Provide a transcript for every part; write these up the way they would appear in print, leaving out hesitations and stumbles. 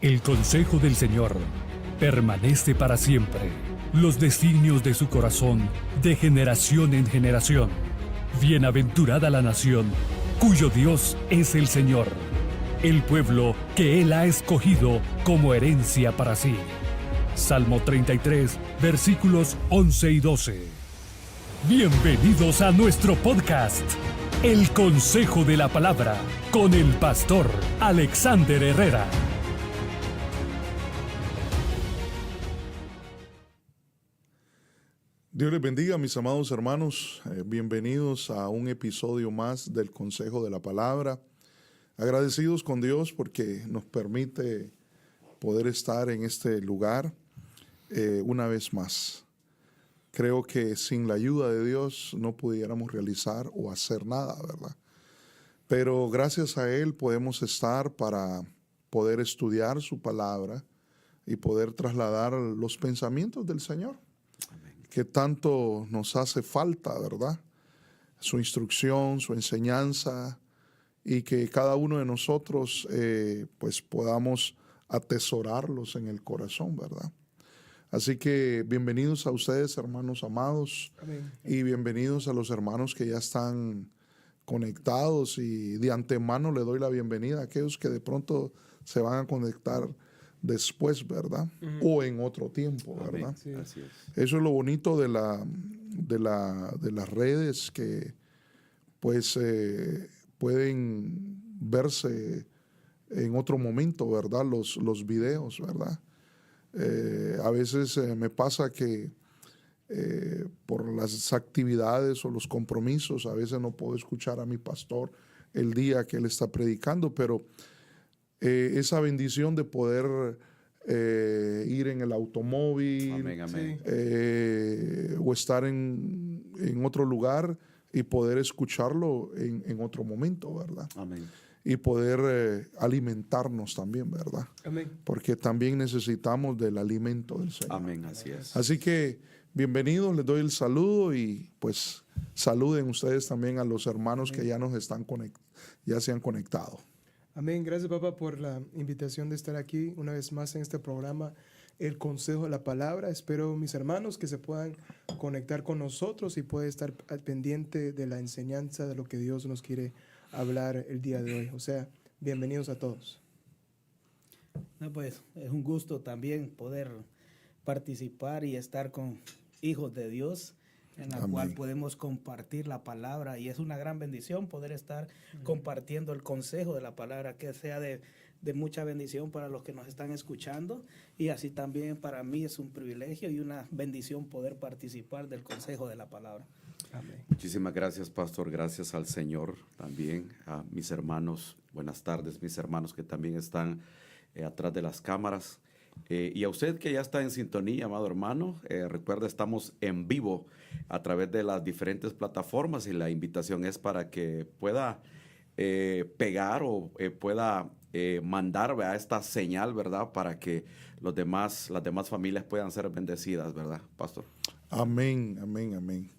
El consejo del Señor permanece para siempre. Los designios de su corazón de generación en generación. Bienaventurada la nación cuyo Dios es el Señor, el pueblo que Él ha escogido como herencia para sí. Salmo 33, versículos 11 y 12. Bienvenidos a nuestro podcast, El Consejo de la Palabra, con el pastor Alexander Herrera. Dios les bendiga, mis amados hermanos. Bienvenidos a un episodio más del Consejo de la Palabra. Agradecidos con Dios porque nos permite poder estar en este lugar una vez más. Creo que sin la ayuda de Dios no pudiéramos realizar o hacer nada, ¿verdad? Pero gracias a Él podemos estar para poder estudiar su palabra y poder trasladar los pensamientos del Señor, que tanto nos hace falta, ¿verdad? Su instrucción, su enseñanza, y que cada uno de nosotros pues podamos atesorarlos en el corazón, ¿verdad? Así que bienvenidos a ustedes, hermanos amados. Amén. Y bienvenidos a los hermanos que ya están conectados, y de antemano le doy la bienvenida a aquellos que de pronto se van a conectar después, ¿verdad? O en otro tiempo, ¿verdad? Sí, así es. Eso es lo bonito de las redes, que pues pueden verse en otro momento, ¿verdad? Los videos, ¿verdad? A veces me pasa que por las actividades o los compromisos, a veces no puedo escuchar a mi pastor el día que él está predicando, pero esa bendición de poder ir en el automóvil, Amén, amén. O estar en otro lugar y poder escucharlo en otro momento, ¿verdad? Amén. Y poder alimentarnos también, ¿verdad? Amén. Porque también necesitamos del alimento del Señor. Amén, así es. Así que bienvenidos, les doy el saludo, y pues saluden ustedes también a los hermanos que ya nos están ya se han conectado. Amén. Gracias, papá, por la invitación de estar aquí una vez más en este programa, El Consejo de la Palabra. Espero, mis hermanos, que se puedan conectar con nosotros y puedan estar al pendiente de la enseñanza de lo que Dios nos quiere hablar el día de hoy. O sea, bienvenidos a todos. No, pues es un gusto también poder participar y estar con hijos de Dios, en la Amén. cual podemos compartir la palabra, y es una gran bendición poder estar compartiendo el consejo de la palabra, que sea de mucha bendición para los que nos están escuchando, y así también para mí es un privilegio y una bendición poder participar del consejo de la palabra. Amén. Muchísimas gracias, pastor. Gracias al Señor también. A mis hermanos, buenas tardes, mis hermanos que también están atrás de las cámaras. Y a usted que ya está en sintonía, amado hermano, recuerda, estamos en vivo a través de las diferentes plataformas, y la invitación es para que pueda pegar o pueda mandar a esta señal, ¿verdad? Para que las demás familias puedan ser bendecidas, ¿verdad, pastor? Amén, amén, amén.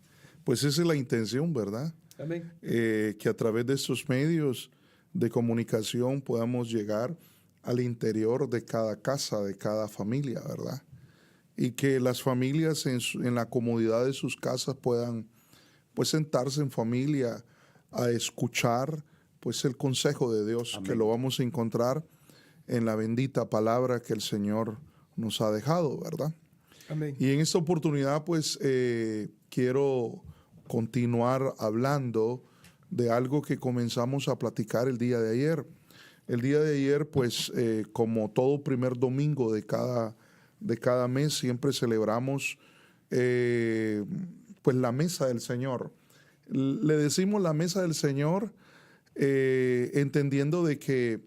Pues esa es la intención, ¿verdad? Amén. Que a través de estos medios de comunicación podamos llegar al interior de cada casa, de cada familia, ¿verdad? Y que las familias en la comodidad de sus casas puedan pues sentarse en familia a escuchar pues el consejo de Dios. Amén. Que lo vamos a encontrar en la bendita palabra que el Señor nos ha dejado, ¿verdad? Amén. Y en esta oportunidad pues quiero continuar hablando de algo que comenzamos a platicar el día de ayer. El día de ayer, pues, como todo primer domingo de cada mes, siempre celebramos pues la mesa del Señor. Le decimos la mesa del Señor entendiendo de que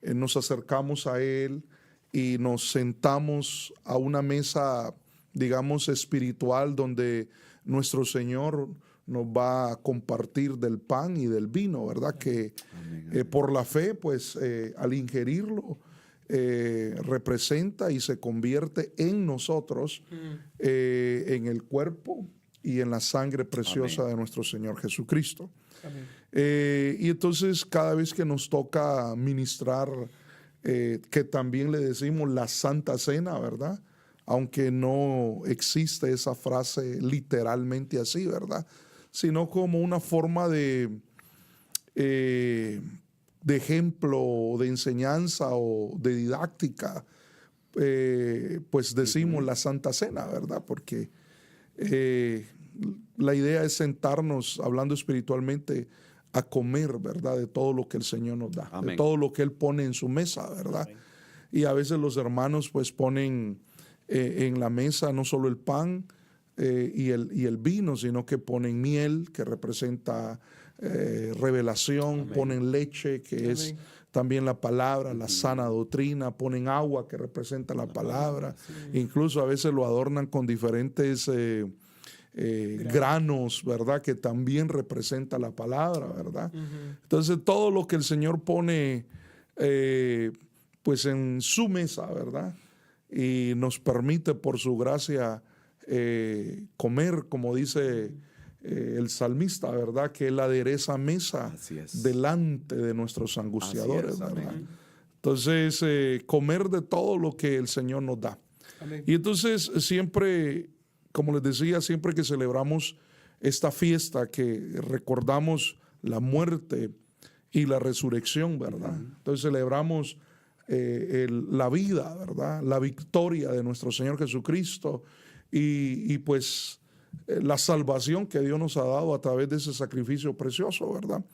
nos acercamos a Él y nos sentamos a una mesa, digamos, espiritual, donde nuestro Señor nos va a compartir del pan y del vino, ¿verdad? Que por la fe, pues al ingerirlo, representa y se convierte en nosotros, en el cuerpo y en la sangre preciosa Amén. De nuestro Señor Jesucristo. Y entonces cada vez que nos toca ministrar que también le decimos la Santa Cena, ¿verdad? Aunque no existe esa frase literalmente así, ¿verdad? Sino como una forma de ejemplo, de enseñanza o de didáctica, pues decimos la Santa Cena, ¿verdad? Porque la idea es sentarnos, hablando espiritualmente, a comer, ¿verdad? De todo lo que el Señor nos da, Amén. de todo lo que Él pone en su mesa, ¿verdad? Amén. Y a veces los hermanos pues ponen en la mesa no solo el pan y el vino, sino que ponen miel, que representa revelación, Amén. ponen leche, que es Amén. también la palabra, la sana doctrina, ponen agua, que representa la palabra. Incluso a veces lo adornan con diferentes granos, ¿verdad? Que también representa la palabra, ¿verdad? Entonces todo lo que el Señor pone pues en su mesa, ¿verdad? Y nos permite por su gracia comer, como dice el salmista, ¿verdad? Que Él adereza mesa Así es. delante de nuestros angustiadores, Así es, ¿verdad? amén. Entonces, comer de todo lo que el Señor nos da. Amén. Y entonces siempre, como les decía, siempre que celebramos esta fiesta, que recordamos la muerte y la resurrección, ¿verdad? Entonces celebramos la vida, ¿verdad? La victoria de nuestro Señor Jesucristo y pues la salvación que Dios nos ha dado a través de ese sacrificio precioso, ¿verdad?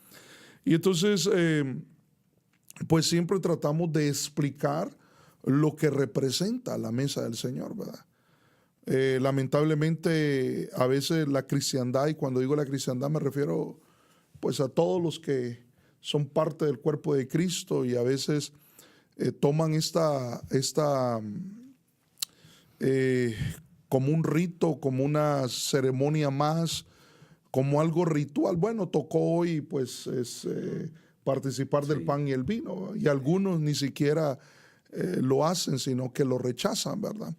Y entonces, pues siempre tratamos de explicar lo que representa la mesa del Señor, ¿verdad? Lamentablemente, a veces la cristiandad, y cuando digo la cristiandad me refiero pues a todos los que son parte del cuerpo de Cristo, y a veces toman esta como un rito, como una ceremonia más, como algo ritual. Bueno, tocó hoy pues es participar del pan y el vino, y algunos ni siquiera lo hacen, sino que lo rechazan, ¿verdad?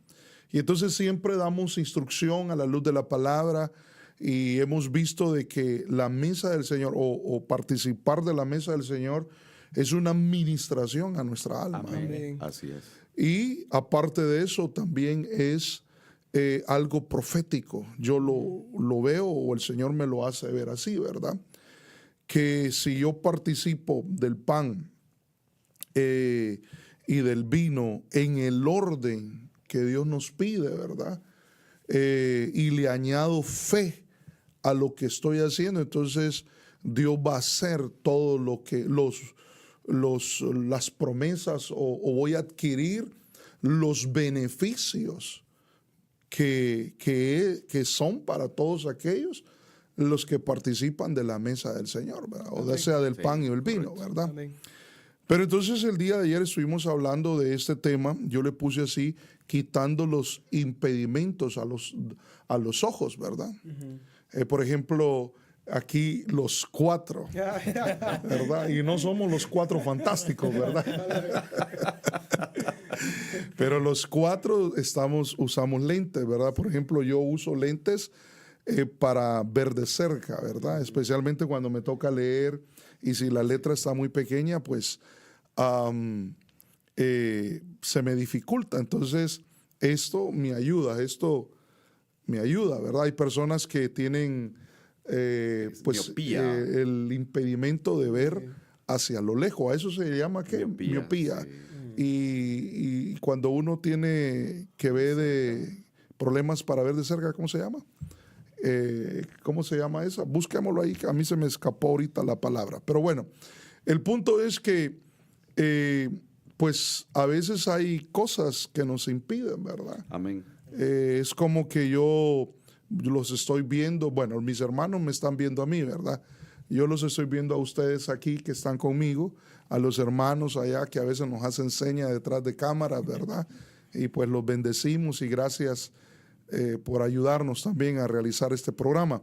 Y entonces siempre damos instrucción a la luz de la palabra, y hemos visto de que la mesa del Señor o participar de la mesa del Señor es una administración a nuestra alma. Amén. Amén. Así es. Y aparte de eso también es algo profético. Yo lo veo, o el Señor me lo hace ver así, ¿verdad? Que si yo participo del pan y del vino en el orden que Dios nos pide, ¿verdad? Y le añado fe a lo que estoy haciendo, entonces Dios va a hacer todo lo que las promesas, o voy a adquirir los beneficios que son para todos aquellos los que participan de la mesa del Señor, ¿verdad? O Amén. sea del Sí, pan y el vino, correcto. ¿verdad? Amén. Pero entonces el día de ayer estuvimos hablando de este tema. Yo le puse así, quitando los impedimentos a los ojos, ¿verdad? Por ejemplo, aquí los 4, ¿verdad? Y no somos los 4 fantásticos, ¿verdad? Pero los 4 usamos lentes, ¿verdad? Por ejemplo, yo uso lentes para ver de cerca, ¿verdad? Especialmente cuando me toca leer, y si la letra está muy pequeña, pues se me dificulta. Entonces, esto me ayuda, ¿verdad? Hay personas que tienen pues miopía. el impedimento de ver hacia lo lejos. A eso se llama ¿qué? Miopía. Sí. Y cuando uno tiene que ver de problemas para ver de cerca, ¿cómo se llama? ¿Cómo se llama esa? Busquémoslo ahí, que a mí se me escapó ahorita la palabra. Pero bueno, el punto es que pues a veces hay cosas que nos impiden, ¿verdad? Amén. Es como que yo los estoy viendo, bueno, mis hermanos me están viendo a mí, ¿verdad? Yo los estoy viendo a ustedes aquí que están conmigo, a los hermanos allá que a veces nos hacen señas detrás de cámaras, ¿verdad? Y pues los bendecimos, y gracias por ayudarnos también a realizar este programa.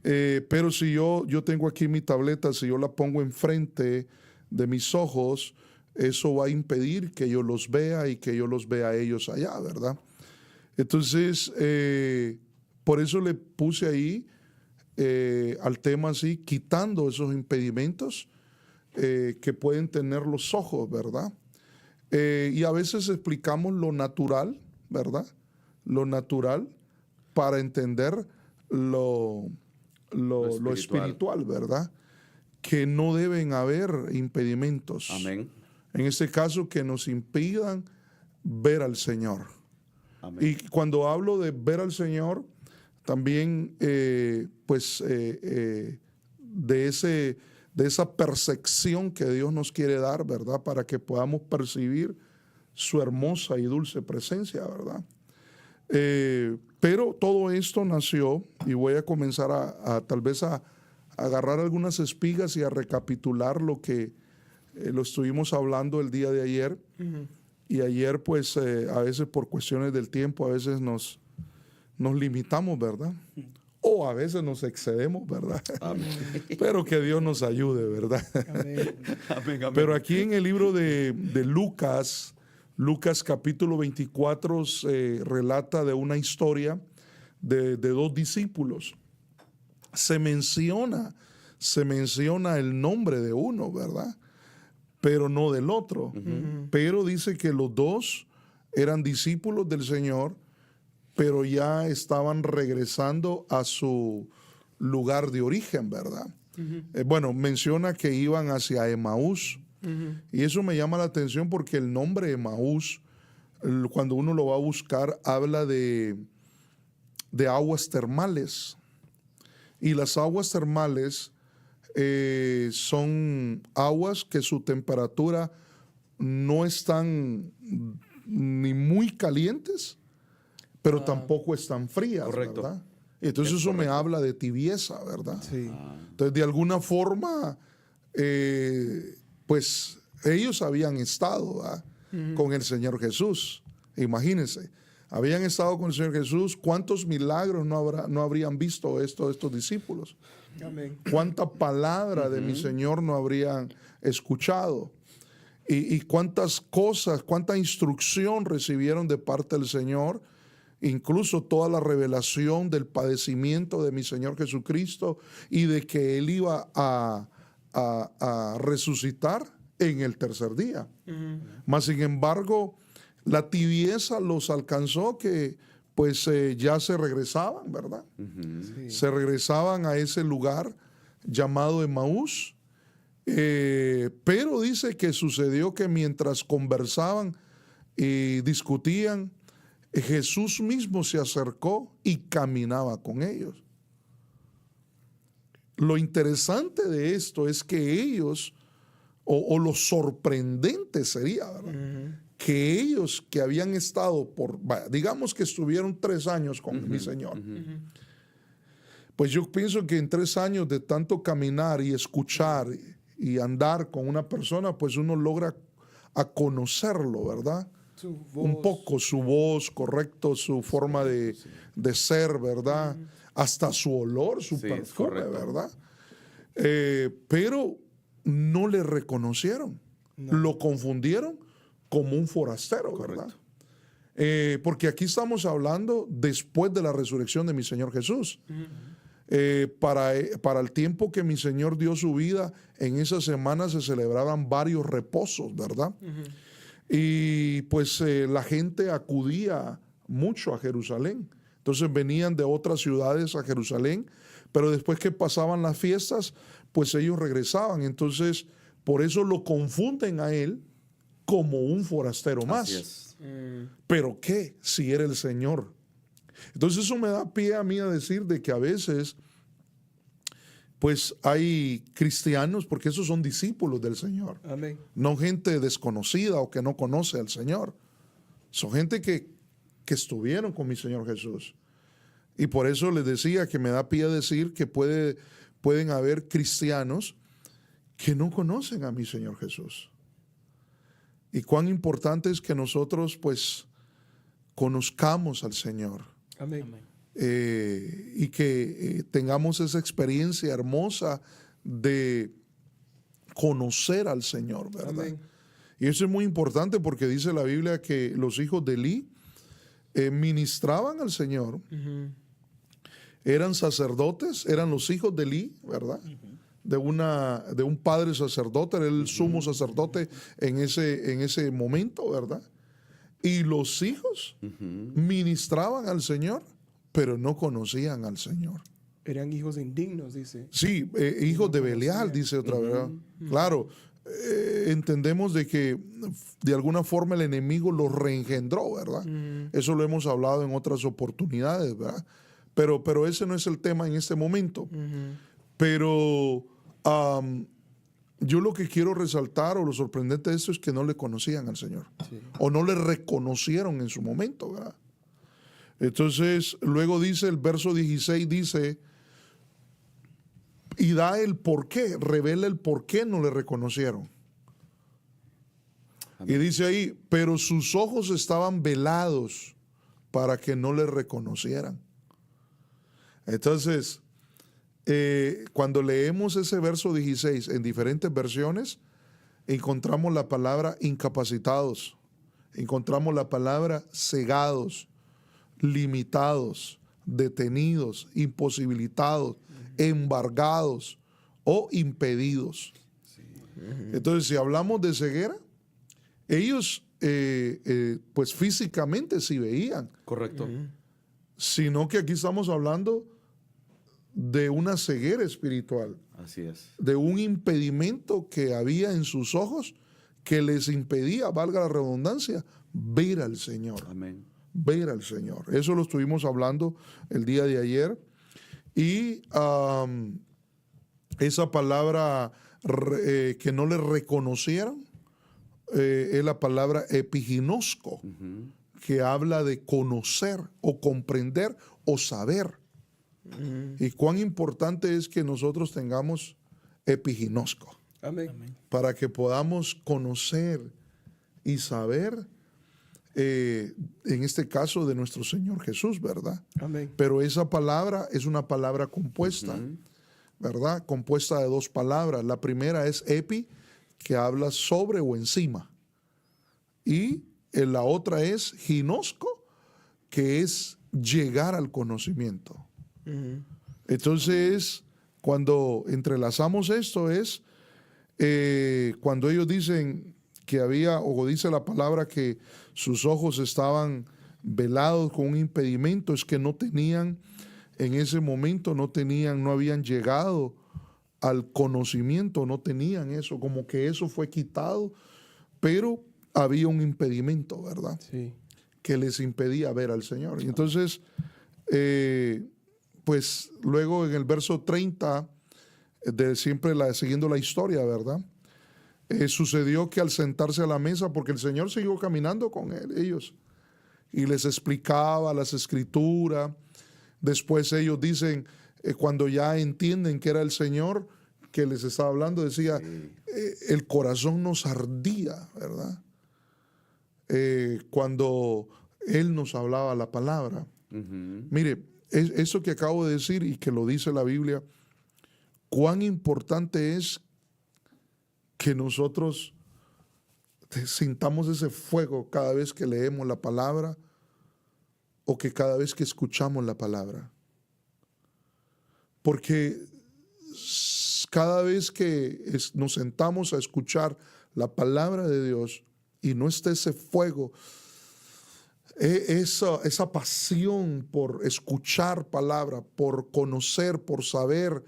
Pero si yo tengo aquí mi tableta, si yo la pongo enfrente de mis ojos, eso va a impedir que yo los vea y que yo los vea a ellos allá, ¿verdad? Entonces, por eso le puse ahí al tema así, quitando esos impedimentos que pueden tener los ojos, ¿verdad? y a veces explicamos lo natural, ¿verdad? Lo natural para entender lo espiritual, ¿verdad? Que no deben haber impedimentos. Amén. En este caso, que nos impidan ver al Señor. Amén. Y cuando hablo de ver al Señor, también de esa percepción que Dios nos quiere dar, ¿verdad? Para que podamos percibir su hermosa y dulce presencia, ¿verdad? Pero todo esto nació, y voy a comenzar tal vez a agarrar algunas espigas y a recapitular lo que lo estuvimos hablando el día de ayer. Ujú. Y ayer, pues, a veces por cuestiones del tiempo, a veces nos limitamos, ¿verdad? O a veces nos excedemos, ¿verdad? Amén. Pero que Dios nos ayude, ¿verdad? Amén. Amén, amén. Pero aquí en el libro de Lucas capítulo 24 relata de una historia de dos discípulos. Se menciona el nombre de uno, ¿verdad? Pero no del otro. Pero dice que los dos eran discípulos del Señor, pero ya estaban regresando a su lugar de origen, ¿verdad? Menciona que iban hacia Emaús. Y eso me llama la atención porque el nombre Emaús, cuando uno lo va a buscar, habla de aguas termales. Y las aguas termales son aguas que su temperatura no están ni muy calientes, pero tampoco están frías, correcto. ¿verdad? Entonces eso me habla de tibieza, ¿verdad? Sí. Entonces, de alguna forma, pues ellos habían estado, ¿verdad? Con el Señor Jesús. Imagínense, habían estado con el Señor Jesús. ¿Cuántos milagros no habrían visto estos discípulos? Amén. ¿Cuánta palabra de mi Señor no habrían escuchado? Y cuántas cosas, cuánta instrucción recibieron de parte del Señor, incluso toda la revelación del padecimiento de mi Señor Jesucristo y de que Él iba a resucitar en el tercer día. Mas, sin embargo, la tibieza los alcanzó que pues ya se regresaban, ¿verdad? Sí. Se regresaban a ese lugar llamado Emaús. Pero dice que sucedió que mientras conversaban y discutían, Jesús mismo se acercó y caminaba con ellos. Lo interesante de esto es que ellos, o lo sorprendente sería, ¿verdad? Que ellos que habían estado digamos que estuvieron 3 años con mi Señor. Pues yo pienso que en 3 años de tanto caminar y escuchar y andar con una persona, pues uno logra a conocerlo, ¿verdad? Su voz. Un poco su voz, correcto, su forma de ser, ¿verdad? Hasta su olor, su Sí, perfume, correcto. ¿verdad? Pero no le reconocieron. No. Lo confundieron como un forastero, ¿verdad? Porque aquí estamos hablando después de la resurrección de mi Señor Jesús. Para el tiempo que mi Señor dio su vida, en esa semana se celebraban varios reposos, ¿verdad? Y pues la gente acudía mucho a Jerusalén. Entonces venían de otras ciudades a Jerusalén, pero después que pasaban las fiestas, pues ellos regresaban. Entonces, por eso lo confunden a él como un forastero más. Así es. ¿Pero qué? Si era el Señor. Entonces eso me da pie a mí a decir de que a veces pues hay cristianos, porque esos son discípulos del Señor, Amén. no gente desconocida o que no conoce al Señor. Son gente que estuvieron con mi Señor Jesús. Y por eso les decía que me da pie a decir que pueden haber cristianos que no conocen a mi Señor Jesús. Y cuán importante es que nosotros pues conozcamos al Señor. Amén. Y que tengamos esa experiencia hermosa de conocer al Señor, ¿verdad? Amén. Y eso es muy importante porque dice la Biblia que los hijos de Elí ministraban al Señor, eran sacerdotes, eran los hijos de Elí, ¿verdad? de un padre sacerdote, era el sumo sacerdote en ese momento, ¿verdad? Y los hijos ministraban al Señor, pero no conocían al Señor. Eran hijos indignos, dice. Sí, hijos de Belial, dice otra vez. Claro, entendemos de que de alguna forma el enemigo los reengendró, ¿verdad? Eso lo hemos hablado en otras oportunidades, ¿verdad? Pero ese no es el tema en este momento. Pero yo lo que quiero resaltar, o lo sorprendente de esto, es que no le conocían al Señor. Sí. O no le reconocieron en su momento, ¿verdad? Entonces, luego dice el verso 16, dice, y da el por qué, revela el por qué no le reconocieron. Amén. Y dice ahí, pero sus ojos estaban velados para que no le reconocieran. Entonces, cuando leemos ese verso 16 en diferentes versiones, encontramos la palabra incapacitados, encontramos la palabra cegados, limitados, detenidos, imposibilitados, embargados o impedidos. Sí. Entonces, si hablamos de ceguera, ellos pues físicamente sí veían. Correcto. Sino que aquí estamos hablando de una ceguera espiritual. Así es. De un impedimento que había en sus ojos que les impedía, valga la redundancia, ver al Señor. Amén. Ver al Señor. Eso lo estuvimos hablando el día de ayer. Y esa palabra que no le reconocieron es la palabra epiginosco, que habla de conocer o comprender o saber. Y cuán importante es que nosotros tengamos epiginosco. Amén. Para que podamos conocer y saber, en este caso de nuestro Señor Jesús, ¿verdad? Amén. Pero esa palabra es una palabra compuesta, ¿verdad? Compuesta de dos palabras. La primera es epi, que habla sobre o encima. Y la otra es ginosco, que es llegar al conocimiento. Entonces, cuando entrelazamos esto es cuando ellos dicen que había, o dice la palabra que sus ojos estaban velados con un impedimento, es que no tenían, en ese momento no habían llegado al conocimiento, no tenían eso, como que eso fue quitado, pero había un impedimento, ¿verdad? Sí. Que les impedía ver al Señor. Y entonces, pues luego en el verso 30, siguiendo la historia, ¿verdad? Sucedió que al sentarse a la mesa, porque el Señor siguió caminando con ellos y les explicaba las escrituras. Después ellos dicen, cuando ya entienden que era el Señor que les estaba hablando, decía, el corazón nos ardía, ¿verdad? Cuando Él nos hablaba la palabra. Mire, eso que acabo de decir y que lo dice la Biblia, cuán importante es que nosotros sintamos ese fuego cada vez que leemos la palabra o que cada vez que escuchamos la palabra. Porque cada vez que nos sentamos a escuchar la palabra de Dios y no está ese fuego, esa pasión por escuchar palabra, por conocer, por saber,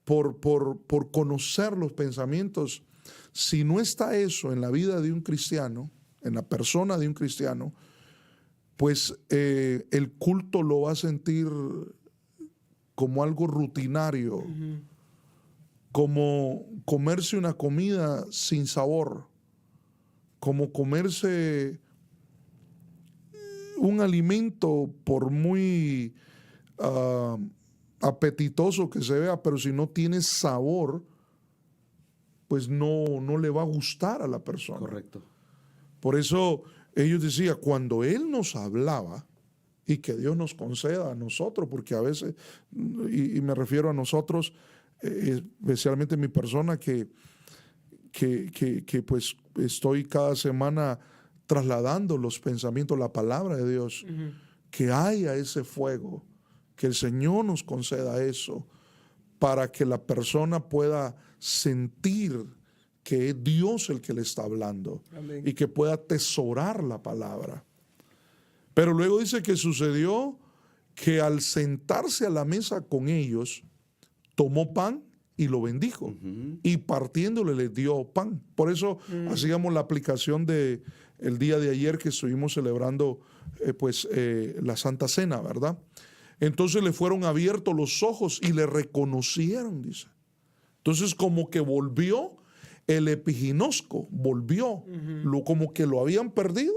por conocer los pensamientos, si no está eso en la vida de un cristiano, en la persona de un cristiano, pues el culto lo va a sentir como algo rutinario, como comerse una comida sin sabor, como comerse un alimento por muy apetitoso que se vea, pero si no tiene sabor, pues no le va a gustar a la persona. Correcto. Por eso ellos decían, cuando Él nos hablaba, y que Dios nos conceda a nosotros, porque a veces, y me refiero a nosotros, especialmente mi persona, que pues estoy cada semana trasladando los pensamientos, la palabra de Dios, que haya ese fuego, que el Señor nos conceda eso, para que la persona pueda sentir que es Dios el que le está hablando. Amén. Y que pueda atesorar la palabra. Pero luego dice que sucedió que al sentarse a la mesa con ellos, tomó pan y lo bendijo. Y partiéndole les dio pan. Por eso hacíamos la aplicación de el día de ayer que estuvimos celebrando la Santa Cena, ¿verdad? Entonces le fueron abiertos los ojos y le reconocieron, dice. Entonces como que volvió el epiginosco, volvió, como que lo habían perdido.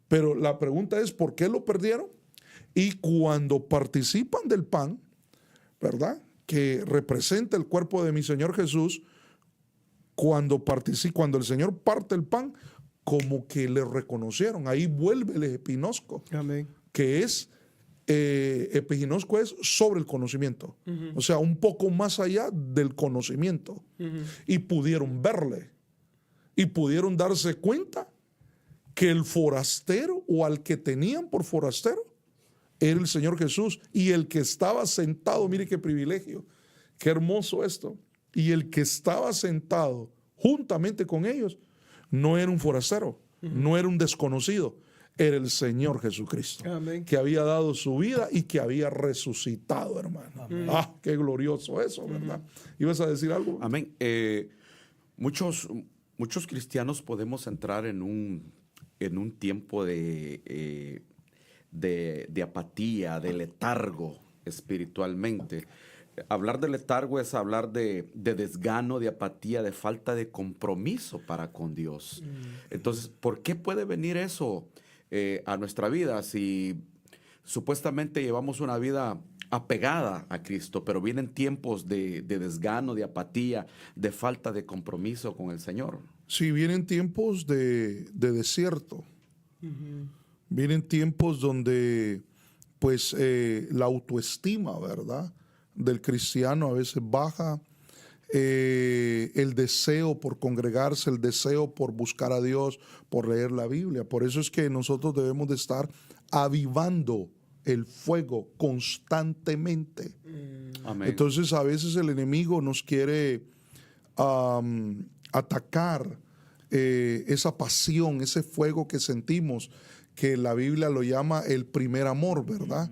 Pero la pregunta es, ¿por qué lo perdieron? Y cuando participan del pan, ¿verdad?, que representa el cuerpo de mi Señor Jesús, cuando el Señor parte el pan, como que le reconocieron. Ahí vuelve el epiginosco, Amén. que es, epiginosco es sobre el conocimiento. O sea, un poco más allá del conocimiento. Y pudieron verle. Y pudieron darse cuenta que el forastero o al que tenían por forastero era el Señor Jesús, y el que estaba sentado, mire qué privilegio, qué hermoso esto, y el que estaba sentado juntamente con ellos no era un forastero, no era un desconocido, era el Señor Jesucristo. Amén. Que había dado su vida y que había resucitado, hermano. Amén. Ah, qué glorioso eso, ¿verdad? ¿Ibas a decir algo? Amén. Muchos cristianos podemos entrar en un tiempo de apatía, de letargo espiritualmente. Hablar de letargo es hablar de desgano, de apatía, de falta de compromiso para con Dios. Entonces, ¿por qué puede venir eso a nuestra vida si supuestamente llevamos una vida apegada a Cristo, pero vienen tiempos de desgano, de apatía, de falta de compromiso con el Señor? Sí, vienen tiempos de desierto. Vienen tiempos donde pues la autoestima, ¿verdad?, del cristiano a veces baja, el deseo por congregarse, el deseo por buscar a Dios, por leer la Biblia. Por eso es que nosotros debemos de estar avivando el fuego constantemente. Amén. Entonces a veces el enemigo nos quiere atacar esa pasión, ese fuego que sentimos, que la Biblia lo llama el primer amor, ¿verdad?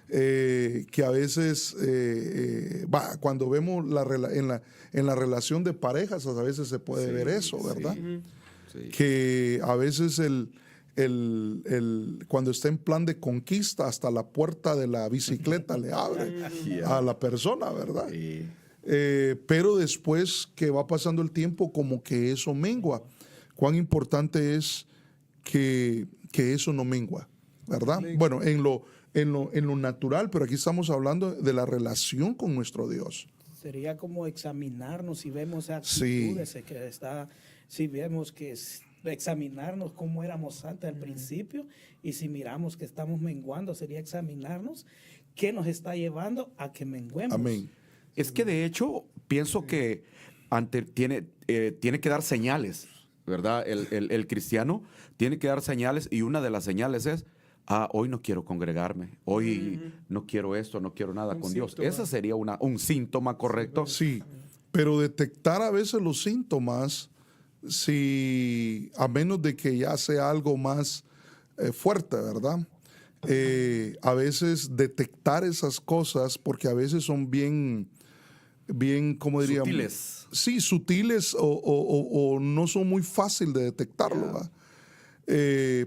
Que a veces, cuando vemos en la relación de parejas, a veces se puede ver eso, ¿verdad? Sí. Que a veces cuando está en plan de conquista, hasta la puerta de la bicicleta le abre a la persona, ¿verdad? Sí. Pero después que va pasando el tiempo, como que eso mengua. Cuán importante es que eso no mengua, ¿verdad? Bueno, en lo natural, pero aquí estamos hablando de la relación con nuestro Dios. Sería como examinarnos si vemos Sí. actitudes que está, si vemos que examinarnos cómo éramos antes al principio, y si miramos que estamos menguando, sería examinarnos qué nos está llevando a que menguemos. Amén. Es que de hecho pienso que tiene que dar señales, ¿verdad? El cristiano tiene que dar señales, y una de las señales es: hoy no quiero congregarme, hoy no quiero esto, no quiero nada con Dios. Ese sería un síntoma correcto. Sí, pero detectar a veces los síntomas, a menos de que ya sea algo más fuerte, ¿verdad? A veces detectar esas cosas, porque a veces son bien, ¿cómo diríamos? Sutiles. Sí, sutiles o no son muy fácil de detectarlo, ¿verdad?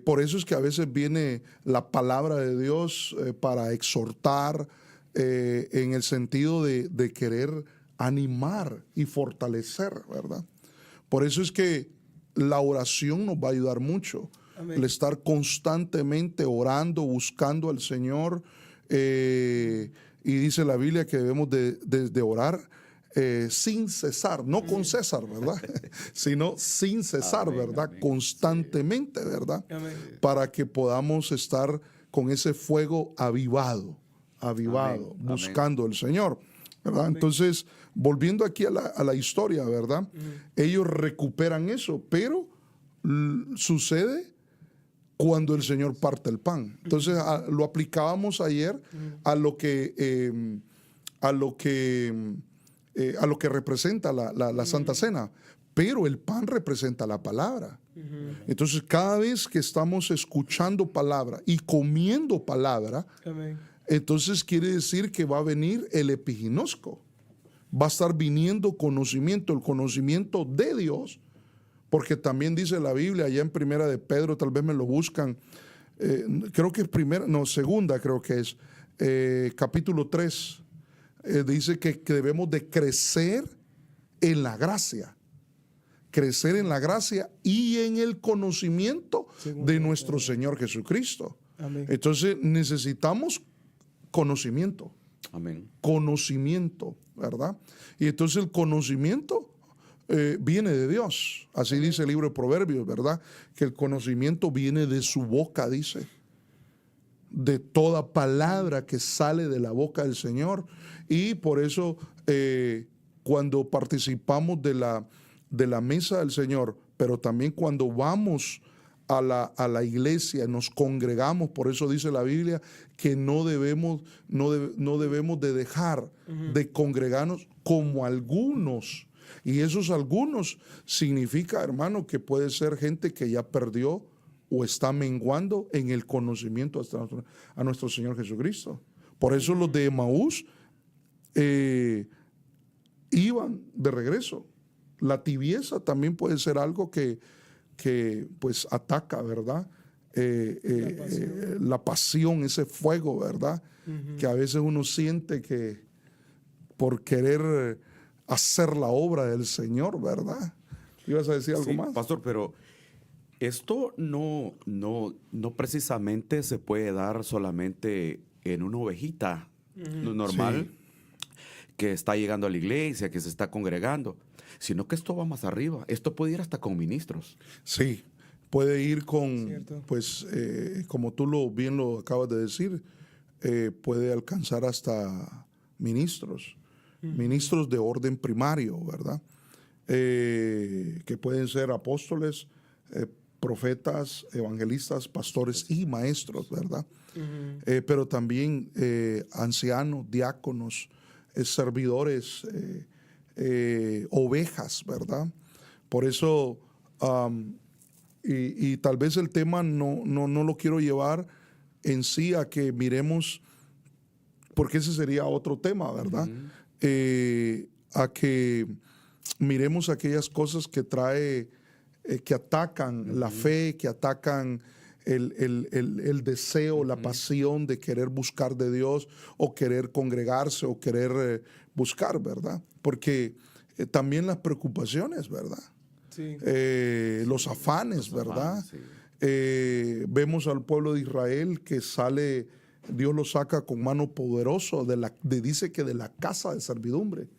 Por eso es que a veces viene la palabra de Dios para exhortar, en el sentido de querer animar y fortalecer, ¿verdad? Por eso es que la oración nos va a ayudar mucho. Amén. El estar constantemente orando, buscando al Señor. Y dice la Biblia que debemos de orar sin cesar, no con César, ¿verdad? Sino sin cesar, Amén, ¿verdad? amén. Constantemente, ¿verdad? Amén. Para que podamos estar con ese fuego avivado, Amén, buscando al Señor, ¿verdad? Entonces, volviendo aquí a la historia, ¿verdad? Ellos recuperan eso, pero sucede cuando el Señor parte el pan. Entonces, lo aplicábamos ayer a lo que a lo que representa la Santa Cena, pero el pan representa la palabra. Entonces, cada vez que estamos escuchando palabra y comiendo palabra, Amén. entonces quiere decir que va a venir el epiginosco. Va a estar viniendo conocimiento, el conocimiento de Dios, porque también dice la Biblia, allá en Primera de Pedro, tal vez me lo buscan, creo que es segunda creo que es, capítulo 3, dice que debemos de crecer en la gracia. Crecer en la gracia y en el conocimiento de nuestro Señor Jesucristo. Amén. Entonces necesitamos conocimiento. Amén. Conocimiento, ¿verdad? Y entonces el conocimiento viene de Dios. Así dice el libro de Proverbios, ¿verdad? Que el conocimiento viene de su boca, dice. De toda palabra que sale de la boca del Señor. Y por eso cuando participamos de la mesa del Señor, pero también cuando vamos a la iglesia, nos congregamos, por eso dice la Biblia que no debemos de dejar de congregarnos como algunos. Y esos algunos significa, hermano, que puede ser gente que ya perdió o está menguando en el conocimiento a nuestro Señor Jesucristo. Por eso los de Emaús iban de regreso. La tibieza también puede ser algo que pues ataca, ¿verdad? La pasión, ese fuego, ¿verdad? Que a veces uno siente que por querer hacer la obra del Señor, ¿verdad? ¿Ibas a decir algo más? Pastor, pero esto no precisamente se puede dar solamente en una ovejita normal que está llegando a la iglesia, que se está congregando, sino que esto va más arriba. Esto puede ir hasta con ministros. Sí, puede ir con, Cierto. pues, como tú bien lo acabas de decir, puede alcanzar hasta ministros, ministros de orden primario, ¿verdad? Que pueden ser apóstoles, profetas, evangelistas, pastores y maestros, ¿verdad? Pero también ancianos, diáconos, servidores, ovejas, ¿verdad? Por eso, y tal vez el tema no lo quiero llevar en sí a que miremos, porque ese sería otro tema, ¿verdad? A que miremos aquellas cosas que trae, que atacan la fe, que atacan el deseo, la pasión de querer buscar de Dios o querer congregarse o querer buscar, ¿verdad? Porque también las preocupaciones, ¿verdad? Sí. Los afanes, ¿verdad? Afanes, sí. Vemos al pueblo de Israel que sale, Dios lo saca con mano poderosa dice que de la casa de servidumbre.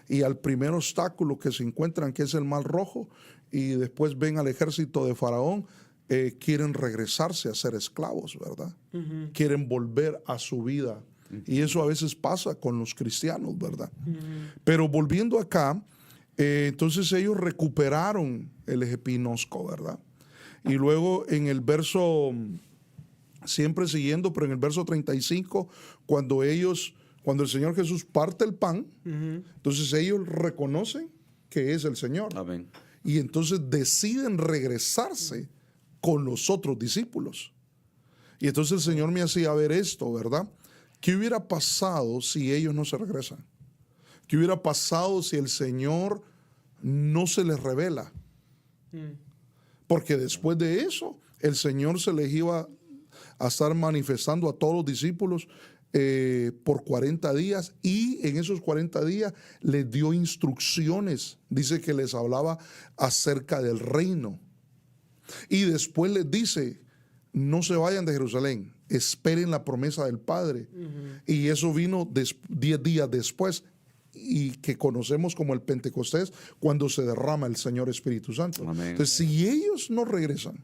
Y al primer obstáculo que se encuentran, que es el Mar Rojo, y después ven al ejército de Faraón, quieren regresarse a ser esclavos, ¿verdad? Quieren volver a su vida. Y eso a veces pasa con los cristianos, ¿verdad? Pero volviendo acá, entonces ellos recuperaron el epiginosco, ¿verdad? Y luego en el verso, siempre siguiendo, pero en el verso 35, cuando el Señor Jesús parte el pan, entonces ellos reconocen que es el Señor. Amén. Y entonces deciden regresarse con los otros discípulos. Y entonces el Señor me hacía ver esto, ¿verdad? ¿Qué hubiera pasado si ellos no se regresan? ¿Qué hubiera pasado si el Señor no se les revela? Porque después de eso, el Señor se les iba a estar manifestando a todos los discípulos por 40 días, y en esos 40 días les dio instrucciones. Dice que les hablaba acerca del reino. Y después les dice, no se vayan de Jerusalén, esperen la promesa del Padre. Y eso vino 10 días después, y que conocemos como el Pentecostés, cuando se derrama el Señor Espíritu Santo. Amén. Entonces, si ellos no regresan,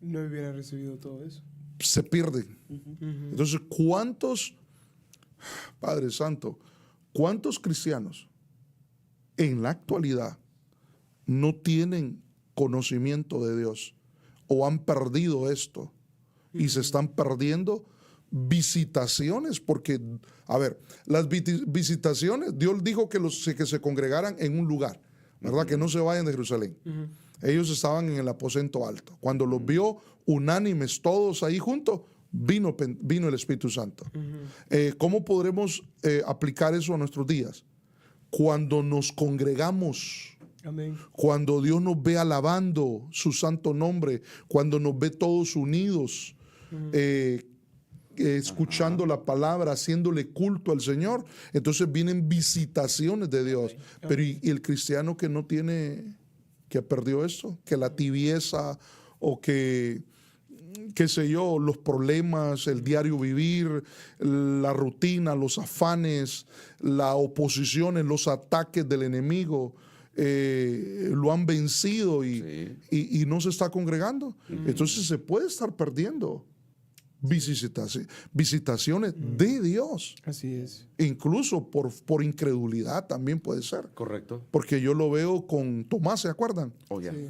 No hubieran recibido todo eso. se pierden. Entonces, Padre Santo, cuántos cristianos en la actualidad no tienen conocimiento de Dios o han perdido esto y se están perdiendo visitaciones, porque, a ver, las visitaciones, Dios dijo que se congregaran en un lugar, ¿verdad? Que no se vayan de Jerusalén. Ellos estaban en el aposento alto. Cuando los vio unánimes todos ahí juntos, vino el Espíritu Santo. ¿Cómo podremos aplicar eso a nuestros días? Cuando nos congregamos, Amén. cuando Dios nos ve alabando su santo nombre, cuando nos ve todos unidos, escuchando la palabra, haciéndole culto al Señor, entonces vienen visitaciones de Dios. Pero ¿y el cristiano que no tiene, que perdió esto? Que la tibieza o que, qué sé yo, los problemas, el diario vivir, la rutina, los afanes, las oposiciones, los ataques del enemigo, lo han vencido y no se está congregando. Entonces se puede estar perdiendo visitaciones de Dios. Así es. Incluso por incredulidad también puede ser. Correcto. Porque yo lo veo con Tomás, ¿se acuerdan? Oh, ya. Sí.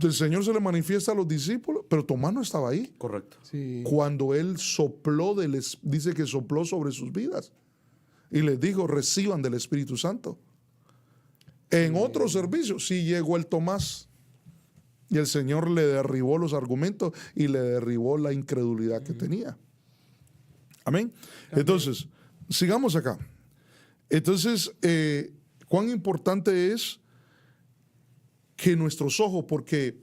El Señor se le manifiesta a los discípulos, pero Tomás no estaba ahí. Correcto. Sí. Cuando Él sopló, dice que sopló sobre sus vidas y les dijo, reciban del Espíritu Santo. En otro servicio sí llegó el Tomás y el Señor le derribó los argumentos y le derribó la incredulidad que tenía. Amén. Entonces, sigamos acá. Entonces, cuán importante es que nuestros ojos, porque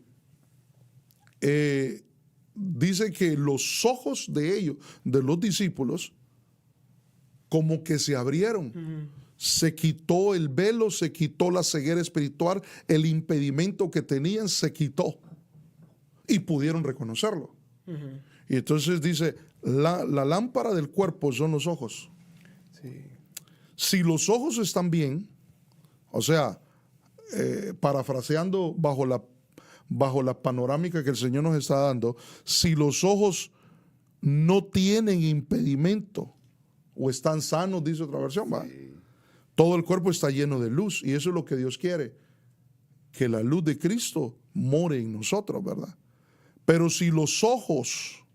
dice que los ojos de ellos, de los discípulos, como que se abrieron. Se quitó el velo, se quitó la ceguera espiritual, el impedimento que tenían se quitó y pudieron reconocerlo. Y entonces dice, la lámpara del cuerpo son los ojos. Sí. Si los ojos están bien, o sea, parafraseando bajo la panorámica que el Señor nos está dando, si los ojos no tienen impedimento o están sanos, dice otra versión, ¿va? Todo el cuerpo está lleno de luz y eso es lo que Dios quiere, que la luz de Cristo more en nosotros, ¿verdad? Pero si los ojos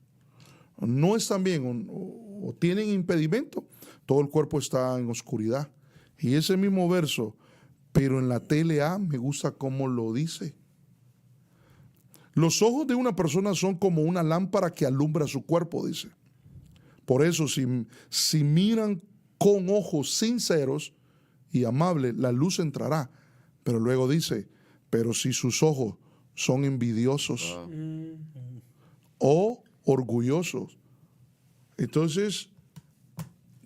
no están bien o tienen impedimento, todo el cuerpo está en oscuridad. Y ese mismo verso, pero en la TLA me gusta cómo lo dice. Los ojos de una persona son como una lámpara que alumbra su cuerpo, dice. Por eso, si miran con ojos sinceros y amables, la luz entrará. Pero luego dice, pero si sus ojos son envidiosos o orgullosos, entonces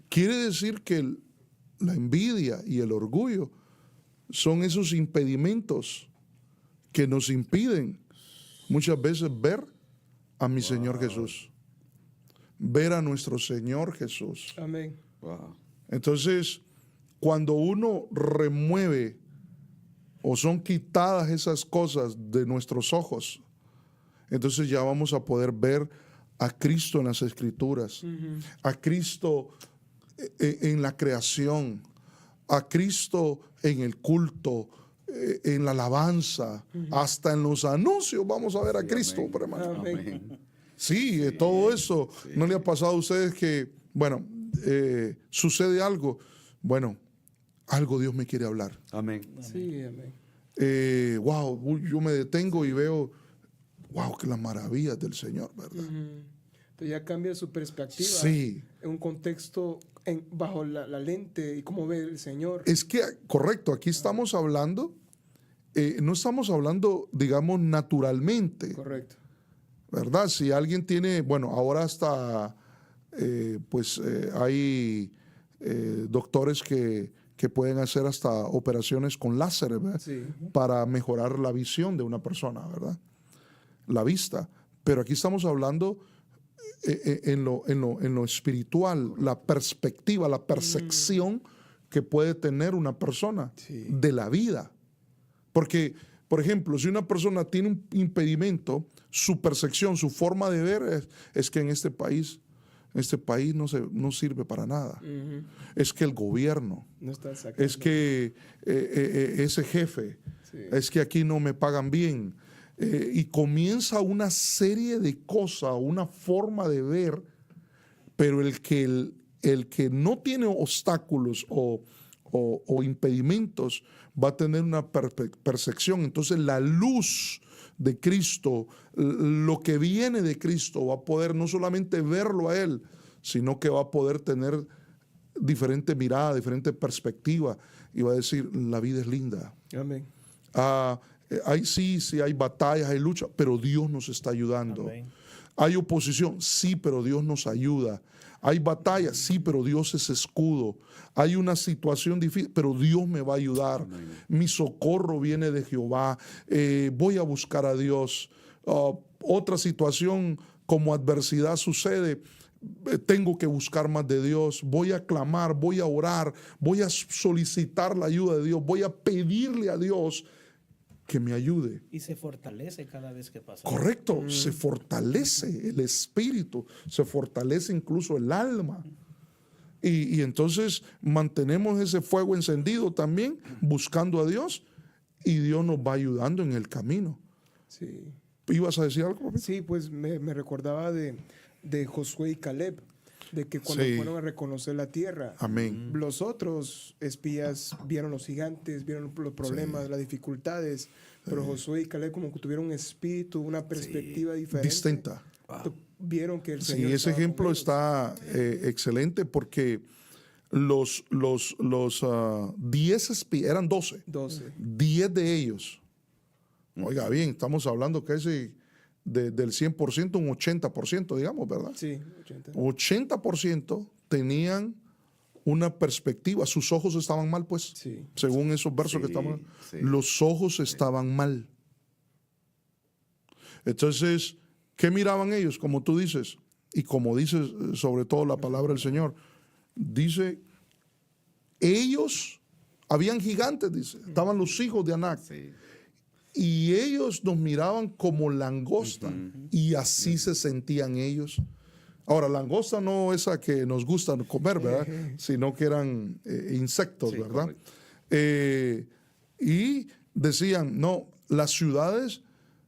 quiere decir que la envidia y el orgullo son esos impedimentos que nos impiden muchas veces ver a mi Señor Jesús, ver a nuestro Señor Jesús. Amén. Wow. Entonces, cuando uno remueve o son quitadas esas cosas de nuestros ojos, entonces ya vamos a poder ver a Cristo en las Escrituras, a Cristo en la creación, a Cristo en el culto, en la alabanza, hasta en los anuncios vamos a ver a Cristo, hermano. Amén. Sí, todo eso. ¿No le ha pasado a ustedes que, bueno, sucede algo? Bueno, algo Dios me quiere hablar. Amén. Sí, amén. Wow, yo me detengo y veo, wow, que las maravillas del Señor, ¿verdad? Entonces ya cambia su perspectiva. Sí. En un contexto bajo la lente y cómo ve el Señor. Es que, correcto, aquí estamos hablando, no estamos hablando, digamos, naturalmente. Correcto. ¿Verdad? Si alguien tiene, bueno, ahora hasta, hay doctores que pueden hacer hasta operaciones con láser, ¿verdad? Sí. Para mejorar la visión de una persona, ¿verdad? La vista. Pero aquí estamos hablando en lo espiritual, la perspectiva, la percepción que puede tener una persona de la vida. Porque, por ejemplo, si una persona tiene un impedimento, su percepción, su forma de ver es que en este país no sirve para nada. Es que el gobierno, No está sacando. es que ese jefe, es que aquí no me pagan bien. Y comienza una serie de cosas, una forma de ver Pero el que no tiene obstáculos o impedimentos va a tener una percepción. Entonces la luz de Cristo, lo que viene de Cristo, va a poder no solamente verlo a Él, sino que va a poder tener diferente mirada, diferente perspectiva, y va a decir, la vida es linda. Amén. Sí, hay batallas, hay lucha, pero Dios nos está ayudando. Amén. Hay oposición, sí, pero Dios nos ayuda. Hay batallas, sí, pero Dios es escudo. Hay una situación difícil, pero Dios me va a ayudar. Amén. Mi socorro viene de Jehová. Voy a buscar a Dios. Otra situación como adversidad sucede. Tengo que buscar más de Dios. Voy a clamar, voy a orar, voy a solicitar la ayuda de Dios. Voy a pedirle a Dios que me ayude. Y se fortalece cada vez que pasa. Correcto, se fortalece el espíritu, se fortalece incluso el alma. Y entonces mantenemos ese fuego encendido también, buscando a Dios, y Dios nos va ayudando en el camino. Sí. ¿Ibas a decir algo? Sí, pues me recordaba de Josué y Caleb, de que cuando fueron a reconocer la tierra, amén, los otros espías vieron los gigantes, vieron los problemas, las dificultades, pero Josué y Caleb como que tuvieron un espíritu, una perspectiva diferente. Distinta. Vieron que el Señor Sí, ese ejemplo con ellos. está excelente, porque los 10 espías, eran 12. 10 de ellos, oiga bien, estamos hablando casi del 100%, un 80%, digamos, ¿verdad? Sí, 80% tenían una perspectiva. Sus ojos estaban mal, pues. Sí. Según esos versos que estaban. Sí. Los ojos estaban mal. Entonces, ¿qué miraban ellos? Como tú dices, y como dices sobre todo la palabra del Señor, dice, ellos, habían gigantes, dice, estaban los hijos de Anac. Sí. Y ellos nos miraban como langosta, y así se sentían ellos. Ahora, langosta no esa que nos gusta comer, ¿verdad? Sino que eran insectos, sí, ¿verdad? Y decían, no, las ciudades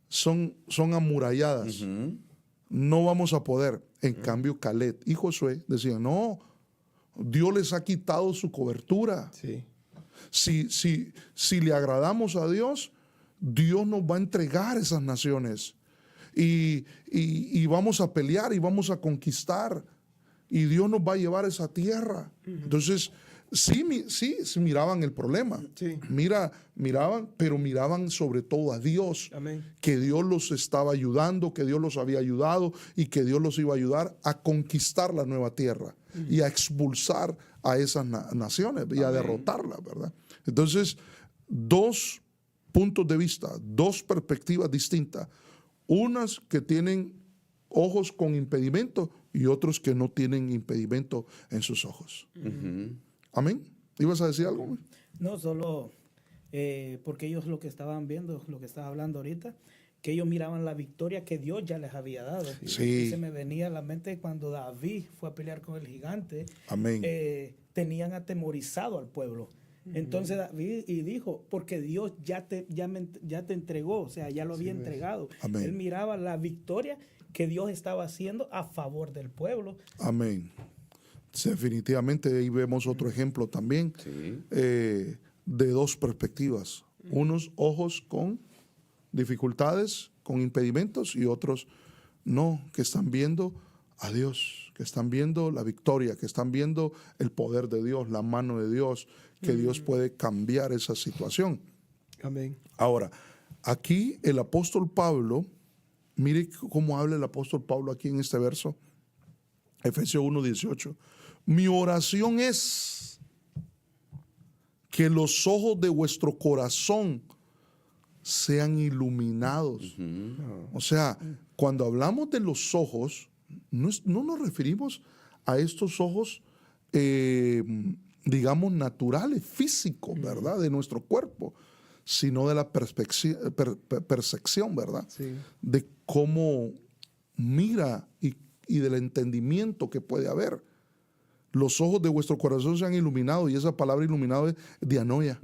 son amuralladas, no vamos a poder. En cambio, Caleb y Josué decían, no, Dios les ha quitado su cobertura. Sí. Si le agradamos a Dios, Dios nos va a entregar esas naciones y vamos a pelear y vamos a conquistar y Dios nos va a llevar a esa tierra. Entonces, sí miraban el problema, miraban, pero miraban sobre todo a Dios. Amén. Que Dios los estaba ayudando, que Dios los había ayudado y que Dios los iba a ayudar a conquistar la nueva tierra y a expulsar a esas naciones y a derrotarlas, ¿verdad? Entonces, dos puntos de vista, dos perspectivas distintas, unas que tienen ojos con impedimento y otros que no tienen impedimento en sus ojos. Amén. ¿Ibas a decir algo? No, solo porque ellos lo que estaban viendo, lo que estaba hablando ahorita, que ellos miraban la victoria que Dios ya les había dado. Sí. Y se me venía a la mente cuando David fue a pelear con el gigante. Amén. Tenían atemorizado al pueblo. Entonces David dijo, porque Dios ya te entregó, o sea, ya lo había entregado. Amén. Él miraba la victoria que Dios estaba haciendo a favor del pueblo. Amén. Definitivamente ahí vemos otro ejemplo también de dos perspectivas. Unos ojos con dificultades, con impedimentos, y otros no, que están viendo a Dios, que están viendo la victoria, que están viendo el poder de Dios, la mano de Dios, que Dios puede cambiar esa situación. Amén. Ahora, aquí el apóstol Pablo, mire cómo habla el apóstol Pablo aquí en este verso, Efesios 1:18. Mi oración es que los ojos de vuestro corazón sean iluminados. O sea, cuando hablamos de los ojos, no nos referimos a estos ojos, digamos, naturales, físicos, ¿verdad? De nuestro cuerpo, sino de la percepción, ¿verdad? Sí. De cómo mira y del entendimiento que puede haber. Los ojos de vuestro corazón se han iluminado, y esa palabra iluminado es dianoia,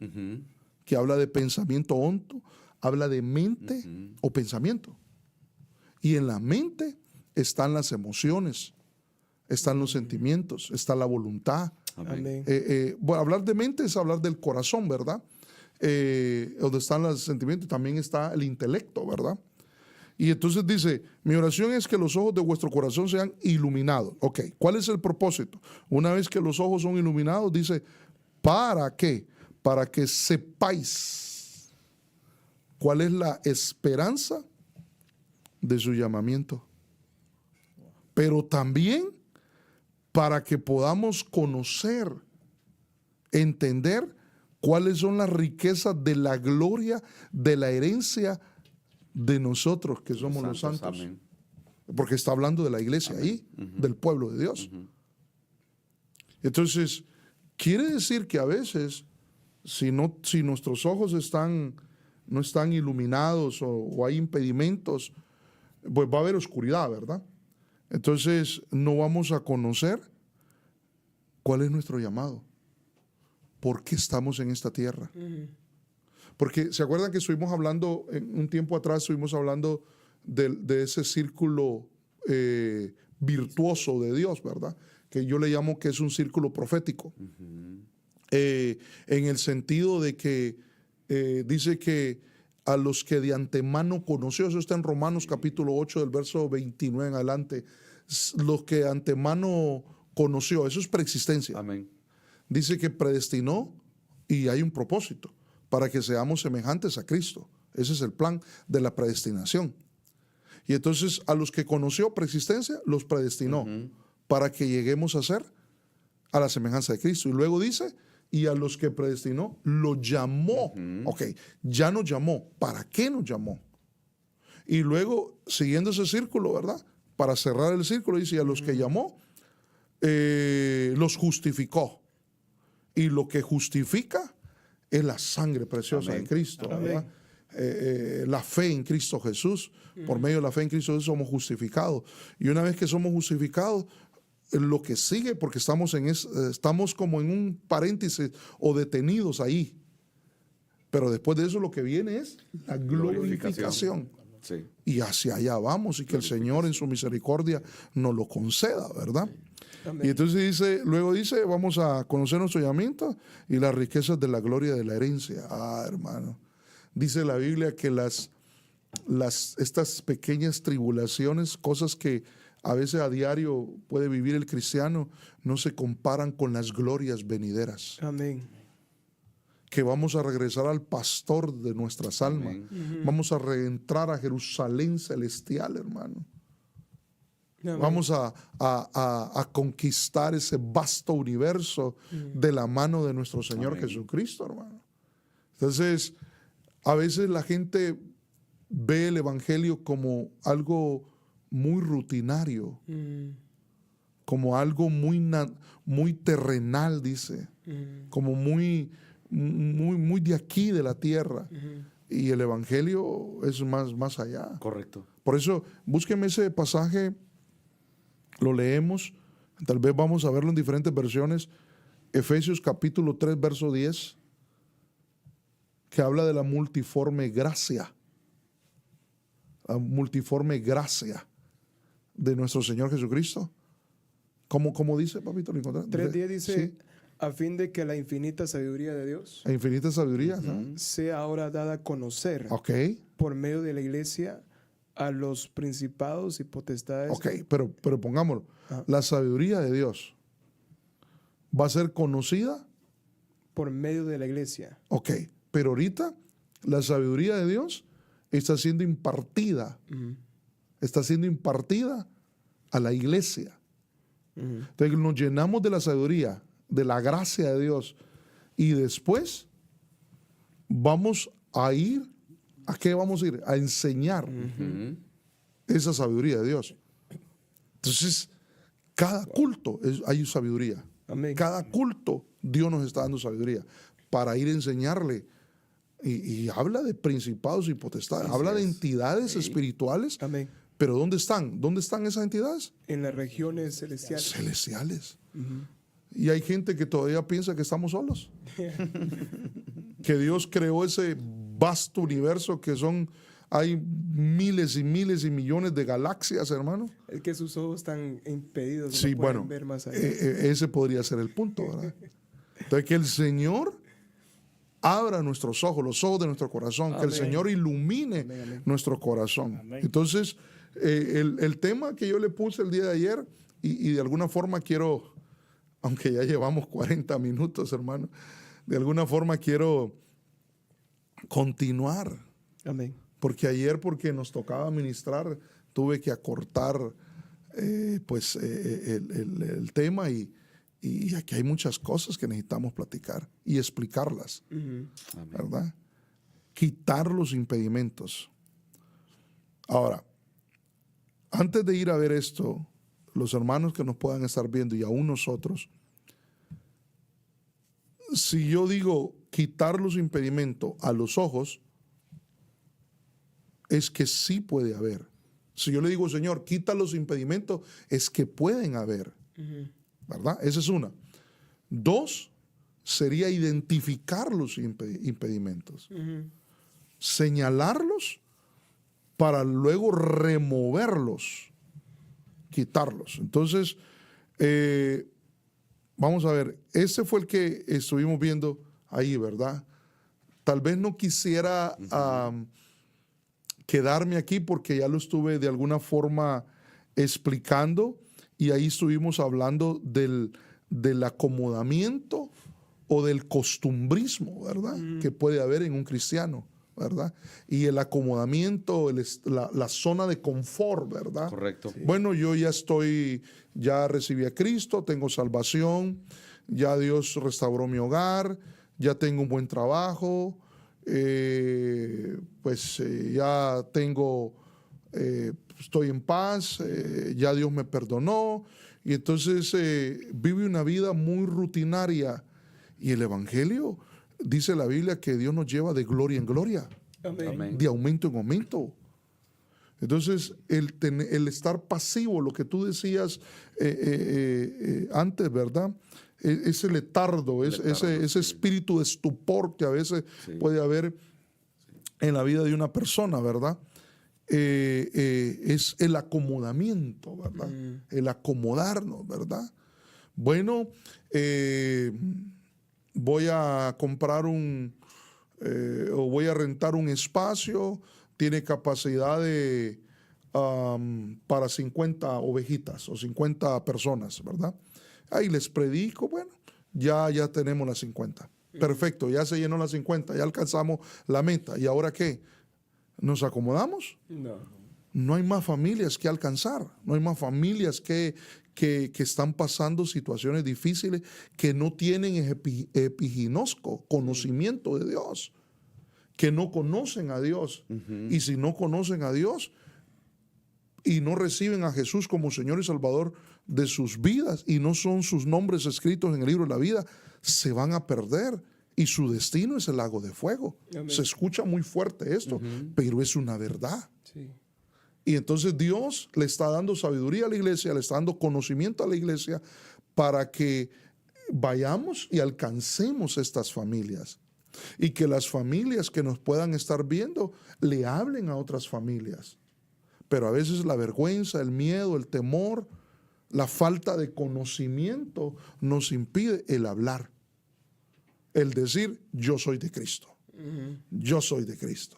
que habla de pensamiento honto, habla de mente o pensamiento. Y en la mente están las emociones, están los sentimientos, está la voluntad. Amén. Bueno, hablar de mente es hablar del corazón, ¿verdad? Donde están los sentimientos, también está el intelecto, ¿verdad? Y entonces dice, mi oración es que los ojos de vuestro corazón sean iluminados. Ok, ¿cuál es el propósito? Una vez que los ojos son iluminados, dice, ¿para qué? Para que sepáis cuál es la esperanza de su llamamiento. Pero también para que podamos conocer, entender cuáles son las riquezas de la gloria, de la herencia de nosotros que somos los santos. Amén. Porque está hablando de la iglesia ahí, del pueblo de Dios. Entonces, quiere decir que a veces, si nuestros ojos no están iluminados o hay impedimentos, pues va a haber oscuridad, ¿verdad? Entonces, no vamos a conocer cuál es nuestro llamado. ¿Por qué estamos en esta tierra? Porque, ¿se acuerdan que estuvimos hablando, un tiempo atrás estuvimos hablando de ese círculo virtuoso de Dios, ¿verdad? Que yo le llamo que es un círculo profético. En el sentido de que dice que a los que de antemano conoció, eso está en Romanos capítulo 8 del verso 29 en adelante, los que de antemano conoció, eso es preexistencia. Amén. Dice que predestinó y hay un propósito para que seamos semejantes a Cristo. Ese es el plan de la predestinación. Y entonces a los que conoció preexistencia, los predestinó para que lleguemos a ser a la semejanza de Cristo. Y luego dice, y a los que predestinó, los llamó. Ok, ya nos llamó. ¿Para qué nos llamó? Y luego, siguiendo ese círculo, ¿verdad? Para cerrar el círculo, dice, y a los que llamó, los justificó. Y lo que justifica es la sangre preciosa de Cristo, ¿verdad? La fe en Cristo Jesús. Por medio de la fe en Cristo Jesús somos justificados. Y una vez que somos justificados, lo que sigue, porque estamos como en un paréntesis o detenidos ahí. Pero después de eso lo que viene es la glorificación. Sí. Y hacia allá vamos y que el Señor en su misericordia nos lo conceda, ¿verdad? Amén. Y entonces luego dice, vamos a conocer nuestro llamamiento y las riquezas de la gloria de la herencia. Hermano. Dice la Biblia que estas pequeñas tribulaciones, cosas que a veces a diario puede vivir el cristiano, no se comparan con las glorias venideras. Amén. Que vamos a regresar al pastor de nuestras almas. Vamos a reentrar a Jerusalén celestial, hermano. Amén. Vamos a conquistar ese vasto universo de la mano de nuestro Señor Jesucristo, hermano. Entonces, a veces la gente ve el evangelio como algo muy rutinario, como algo muy terrenal, dice, como muy de aquí, de la tierra. Y el evangelio es más allá. Correcto. Por eso, búsqueme ese pasaje, lo leemos, tal vez vamos a verlo en diferentes versiones. Efesios capítulo 3, verso 10, que habla de la multiforme gracia. La multiforme gracia de nuestro Señor Jesucristo. ¿Cómo dice, papito? 3:10 dice, ¿sí? A fin de que la infinita sabiduría de Dios, la infinita sabiduría, sea ahora dada a conocer por medio de la iglesia a los principados y potestades. Ok, pero pongámoslo. La sabiduría de Dios va a ser conocida por medio de la iglesia. Ok, pero ahorita la sabiduría de Dios está siendo impartida. Está siendo impartida a la iglesia. Entonces nos llenamos de la sabiduría, de la gracia de Dios, y después vamos a ir, ¿a qué vamos a ir? A enseñar esa sabiduría de Dios. Entonces, cada culto hay sabiduría. Amén. Cada culto Dios nos está dando sabiduría para ir a enseñarle. Y habla de principados y potestades, habla de entidades espirituales. Amén. Pero ¿dónde están? ¿Dónde están esas entidades? En las regiones celestiales. Celestiales. Y hay gente que todavía piensa que estamos solos. Que Dios creó ese vasto universo que son hay miles y miles y millones de galaxias, hermano. Es que sus ojos están impedidos, Sí, no pueden bueno, ver más allá. ese podría ser el punto, ¿verdad? Entonces, que el Señor abra nuestros ojos, los ojos de nuestro corazón, que el Amén. Señor ilumine Amén, amén. nuestro corazón. Amén. Entonces, el tema que yo le puse el día de ayer, y de alguna forma quiero, aunque ya llevamos 40 minutos, hermano, de alguna forma quiero continuar. Amén. Porque ayer, porque nos tocaba ministrar, tuve que acortar el tema y aquí hay muchas cosas que necesitamos platicar y explicarlas, Ujú. ¿verdad? Quitar los impedimentos. Ahora, antes de ir a ver esto, los hermanos que nos puedan estar viendo y aún nosotros, si yo digo quitar los impedimentos a los ojos, es que sí puede haber. Si yo le digo, Señor, quita los impedimentos, es que pueden haber, ¿verdad? Esa es una. Dos, sería identificar los impedimentos, señalarlos para luego removerlos, quitarlos. Entonces, vamos a ver, ese fue el que estuvimos viendo ahí, ¿verdad? Tal vez no quisiera quedarme aquí porque ya lo estuve de alguna forma explicando y ahí estuvimos hablando del acomodamiento o del costumbrismo, ¿verdad? Que puede haber en un cristiano, ¿verdad? Y el acomodamiento, la zona de confort, ¿verdad? Correcto. Bueno, yo ya recibí a Cristo, tengo salvación, ya Dios restauró mi hogar, ya tengo un buen trabajo, ya tengo, estoy en paz, ya Dios me perdonó, y entonces vive una vida muy rutinaria. Y el Evangelio, dice la Biblia, que Dios nos lleva de gloria en gloria, Amén. de aumento en aumento. Entonces, el estar pasivo, lo que tú decías antes, ¿verdad? Ese letardo, ese espíritu de estupor que a veces puede haber en la vida de una persona, ¿verdad? Es el acomodamiento, ¿verdad? El acomodarnos, ¿verdad? Bueno, voy a comprar o voy a rentar un espacio, tiene capacidad para 50 ovejitas o 50 personas, ¿verdad? Ahí les predico, bueno, ya tenemos las 50. Perfecto, ya se llenó las 50, ya alcanzamos la meta. ¿Y ahora qué? ¿Nos acomodamos? No. No hay más familias que alcanzar, no hay más familias que están pasando situaciones difíciles, que no tienen epiginosco, conocimiento de Dios, que no conocen a Dios. Y si no conocen a Dios y no reciben a Jesús como Señor y Salvador de sus vidas y no son sus nombres escritos en el libro de la vida, se van a perder y su destino es el lago de fuego. Amén. Se escucha muy fuerte esto, pero es una verdad. Sí. Y entonces Dios le está dando sabiduría a la iglesia, le está dando conocimiento a la iglesia para que vayamos y alcancemos estas familias. Y que las familias que nos puedan estar viendo le hablen a otras familias. Pero a veces la vergüenza, el miedo, el temor, la falta de conocimiento nos impide el hablar. El decir, yo soy de Cristo. Yo soy de Cristo.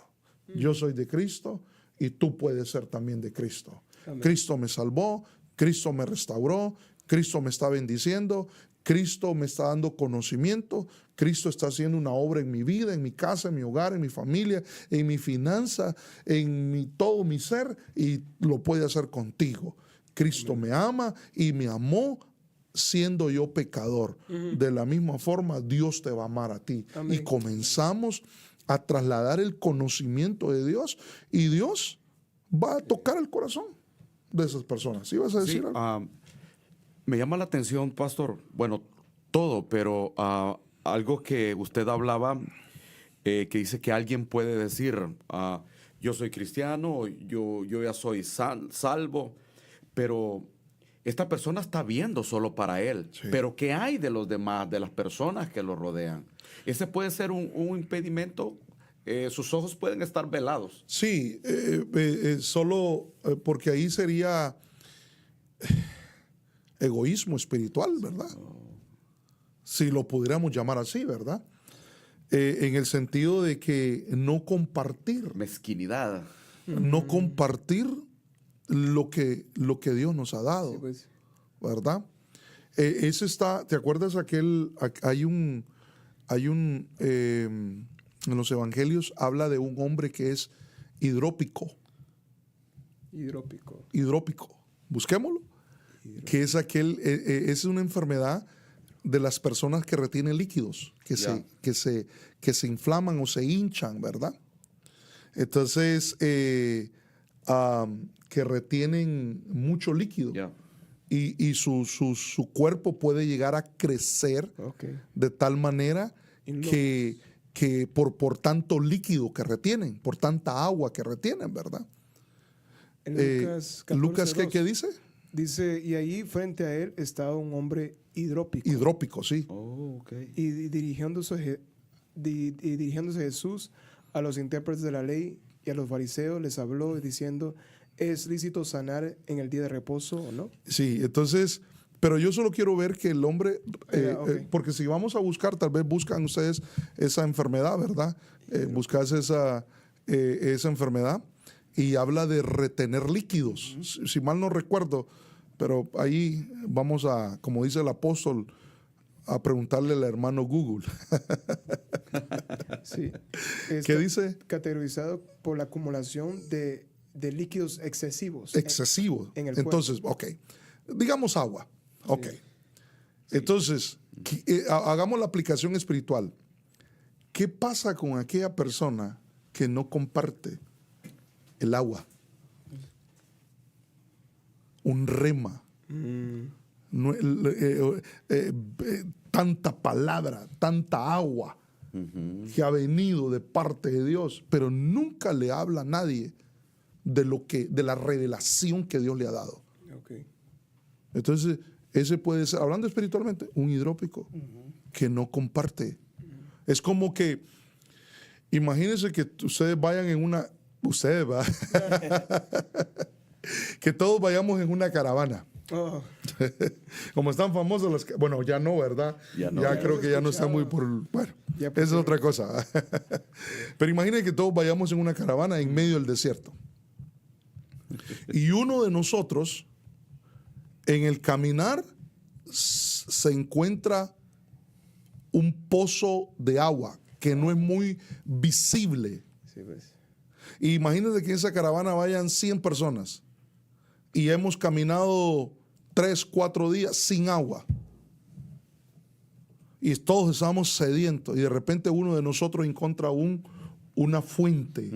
Yo soy de Cristo y tú puedes ser también de Cristo. Amén. Cristo me salvó, Cristo me restauró, Cristo me está bendiciendo, Cristo me está dando conocimiento, Cristo está haciendo una obra en mi vida, en mi casa, en mi hogar, en mi familia, en mi finanza, todo mi ser, y lo puede hacer contigo. Cristo me ama y me amó siendo yo pecador. De la misma forma, Dios te va a amar a ti. Amén. Y comenzamos a trasladar el conocimiento de Dios y Dios va a tocar el corazón de esas personas. ¿Sí vas a decir algo? Me llama la atención, pastor, bueno, todo, pero algo que usted hablaba, que dice que alguien puede decir, yo soy cristiano, yo ya soy salvo, pero esta persona está viendo solo para él. Sí. Pero ¿qué hay de los demás, de las personas que lo rodean? Ese puede ser un impedimento sus ojos pueden estar velados. Sí, solo porque ahí sería egoísmo espiritual, ¿verdad? Si lo pudiéramos llamar así, ¿verdad? En el sentido de que no compartir. Mezquinidad. No compartir lo que Dios nos ha dado, Sí, pues. ¿verdad? Ese está, ¿te acuerdas hay un en los evangelios habla de un hombre que es hidrópico, busquémoslo, que es es una enfermedad de las personas que retienen líquidos, que se inflaman o se hinchan, ¿verdad? Entonces, que retienen mucho líquido. Ya. Y su cuerpo puede llegar a crecer de tal manera que por tanto líquido que retienen, por tanta agua que retienen, ¿verdad? En Lucas 14, Lucas, ¿qué 2, dice? dice, y ahí frente a él estaba un hombre hidrópico. Hidrópico, sí. Oh, ok. Y dirigiéndose Jesús a los intérpretes de la ley y a los fariseos, les habló diciendo, ¿es lícito sanar en el día de reposo o no? Sí, entonces, pero yo solo quiero ver que el hombre, porque si vamos a buscar, tal vez buscan ustedes esa enfermedad, ¿verdad? Buscas esa enfermedad y habla de retener líquidos, si mal no recuerdo, pero ahí vamos a, como dice el apóstol, a preguntarle al hermano Google. Sí. ¿Qué dice? Categorizado por la acumulación de líquidos excesivos. Excesivo. en el Entonces, ok. Digamos agua. Ok. Entonces, hagamos la aplicación espiritual. ¿Qué pasa con aquella persona que no comparte el agua? Un rema. No, tanta palabra, tanta agua que ha venido de parte de Dios, pero nunca le habla a nadie de la revelación que Dios le ha dado. Okay. Entonces, ese puede ser, hablando espiritualmente, un hidrópico que no comparte. Es como que, imagínense que ustedes vayan en una, ustedes va, que todos vayamos en una caravana. Oh, Como están famosos los, bueno, ya no, ¿verdad? Ya no. Ya Ya creo los que ya no está escuchaba. muy por, bueno, Ya esa es porque- otra cosa. Pero imaginen que todos vayamos en una caravana en medio del desierto. Y uno de nosotros, en el caminar, se encuentra un pozo de agua que no es muy visible. sí, pues. Y imagínense que en esa caravana vayan 100 personas y hemos caminado 3, 4 días sin agua. Y todos estamos sedientos y de repente uno de nosotros encuentra una fuente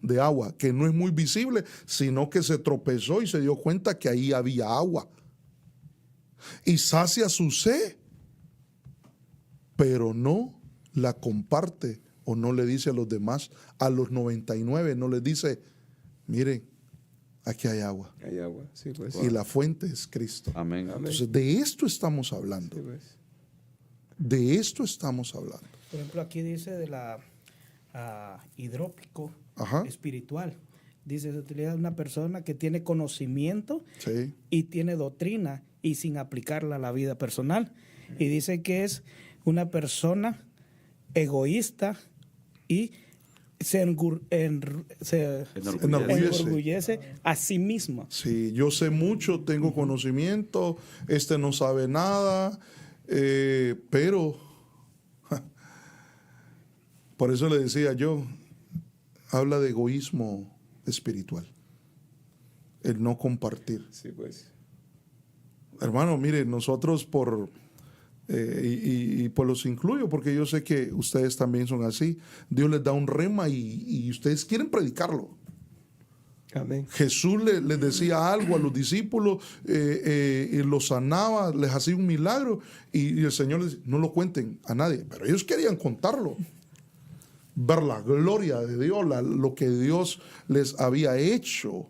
de agua que no es muy visible, sino que se tropezó y se dio cuenta que ahí había agua. Y sacia su sed, pero no la comparte o no le dice a los demás, a los 99, no les dice, miren, aquí hay agua. Hay agua, sí, pues. Y la fuente es Cristo. Amén. Entonces, de esto estamos hablando. Sí, pues. De esto estamos hablando. Por ejemplo, aquí dice de la hidrópico Ajá. espiritual. Dice, se utiliza una persona que tiene conocimiento Sí. y tiene doctrina y sin aplicarla a la vida personal. Y dice que es una persona egoísta y se Enorgullece. enorgullece a sí misma. Sí, yo sé mucho, tengo conocimiento, este no sabe nada, pero por eso le decía yo, habla de egoísmo espiritual, el no compartir. Sí, pues. Hermano, mire, nosotros y pues los incluyo porque yo sé que ustedes también son así. Dios les da un rema y ustedes quieren predicarlo. Amén. Jesús les decía algo a los discípulos, y los sanaba, les hacía un milagro y el Señor les decía, no lo cuenten a nadie, pero ellos querían contarlo, ver la gloria de Dios, lo que Dios les había hecho.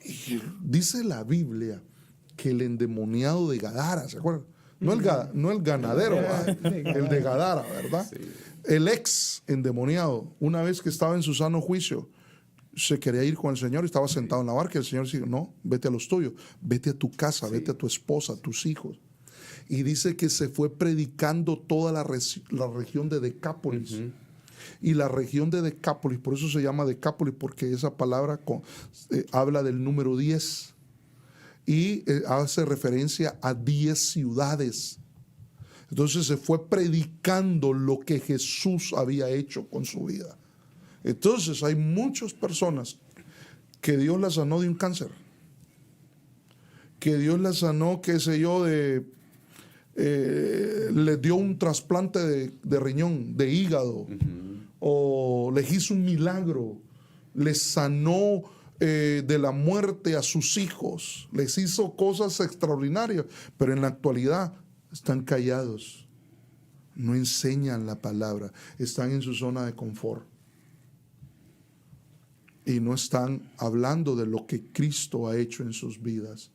Y dice la Biblia que el endemoniado de Gadara, ¿se acuerdan? No el ganadero, el de Gadara, ¿verdad? Sí. El ex endemoniado, una vez que estaba en su sano juicio, se quería ir con el Señor, estaba sentado en la barca, y el Señor dijo, no, vete a los tuyos, vete a tu casa, vete a tu esposa, a tus hijos. Y dice que se fue predicando toda la región de Decápolis. Y la región de Decápolis, por eso se llama Decápolis, porque esa palabra habla del número 10 y hace referencia a 10 ciudades. Entonces se fue predicando lo que Jesús había hecho con su vida. Entonces hay muchas personas que Dios las sanó de un cáncer, que Dios las sanó, qué sé yo, les dio un trasplante de riñón, de hígado, o les hizo un milagro, les sanó de la muerte a sus hijos, les hizo cosas extraordinarias, pero en la actualidad están callados, no enseñan la palabra, están en su zona de confort y no están hablando de lo que Cristo ha hecho en sus vidas.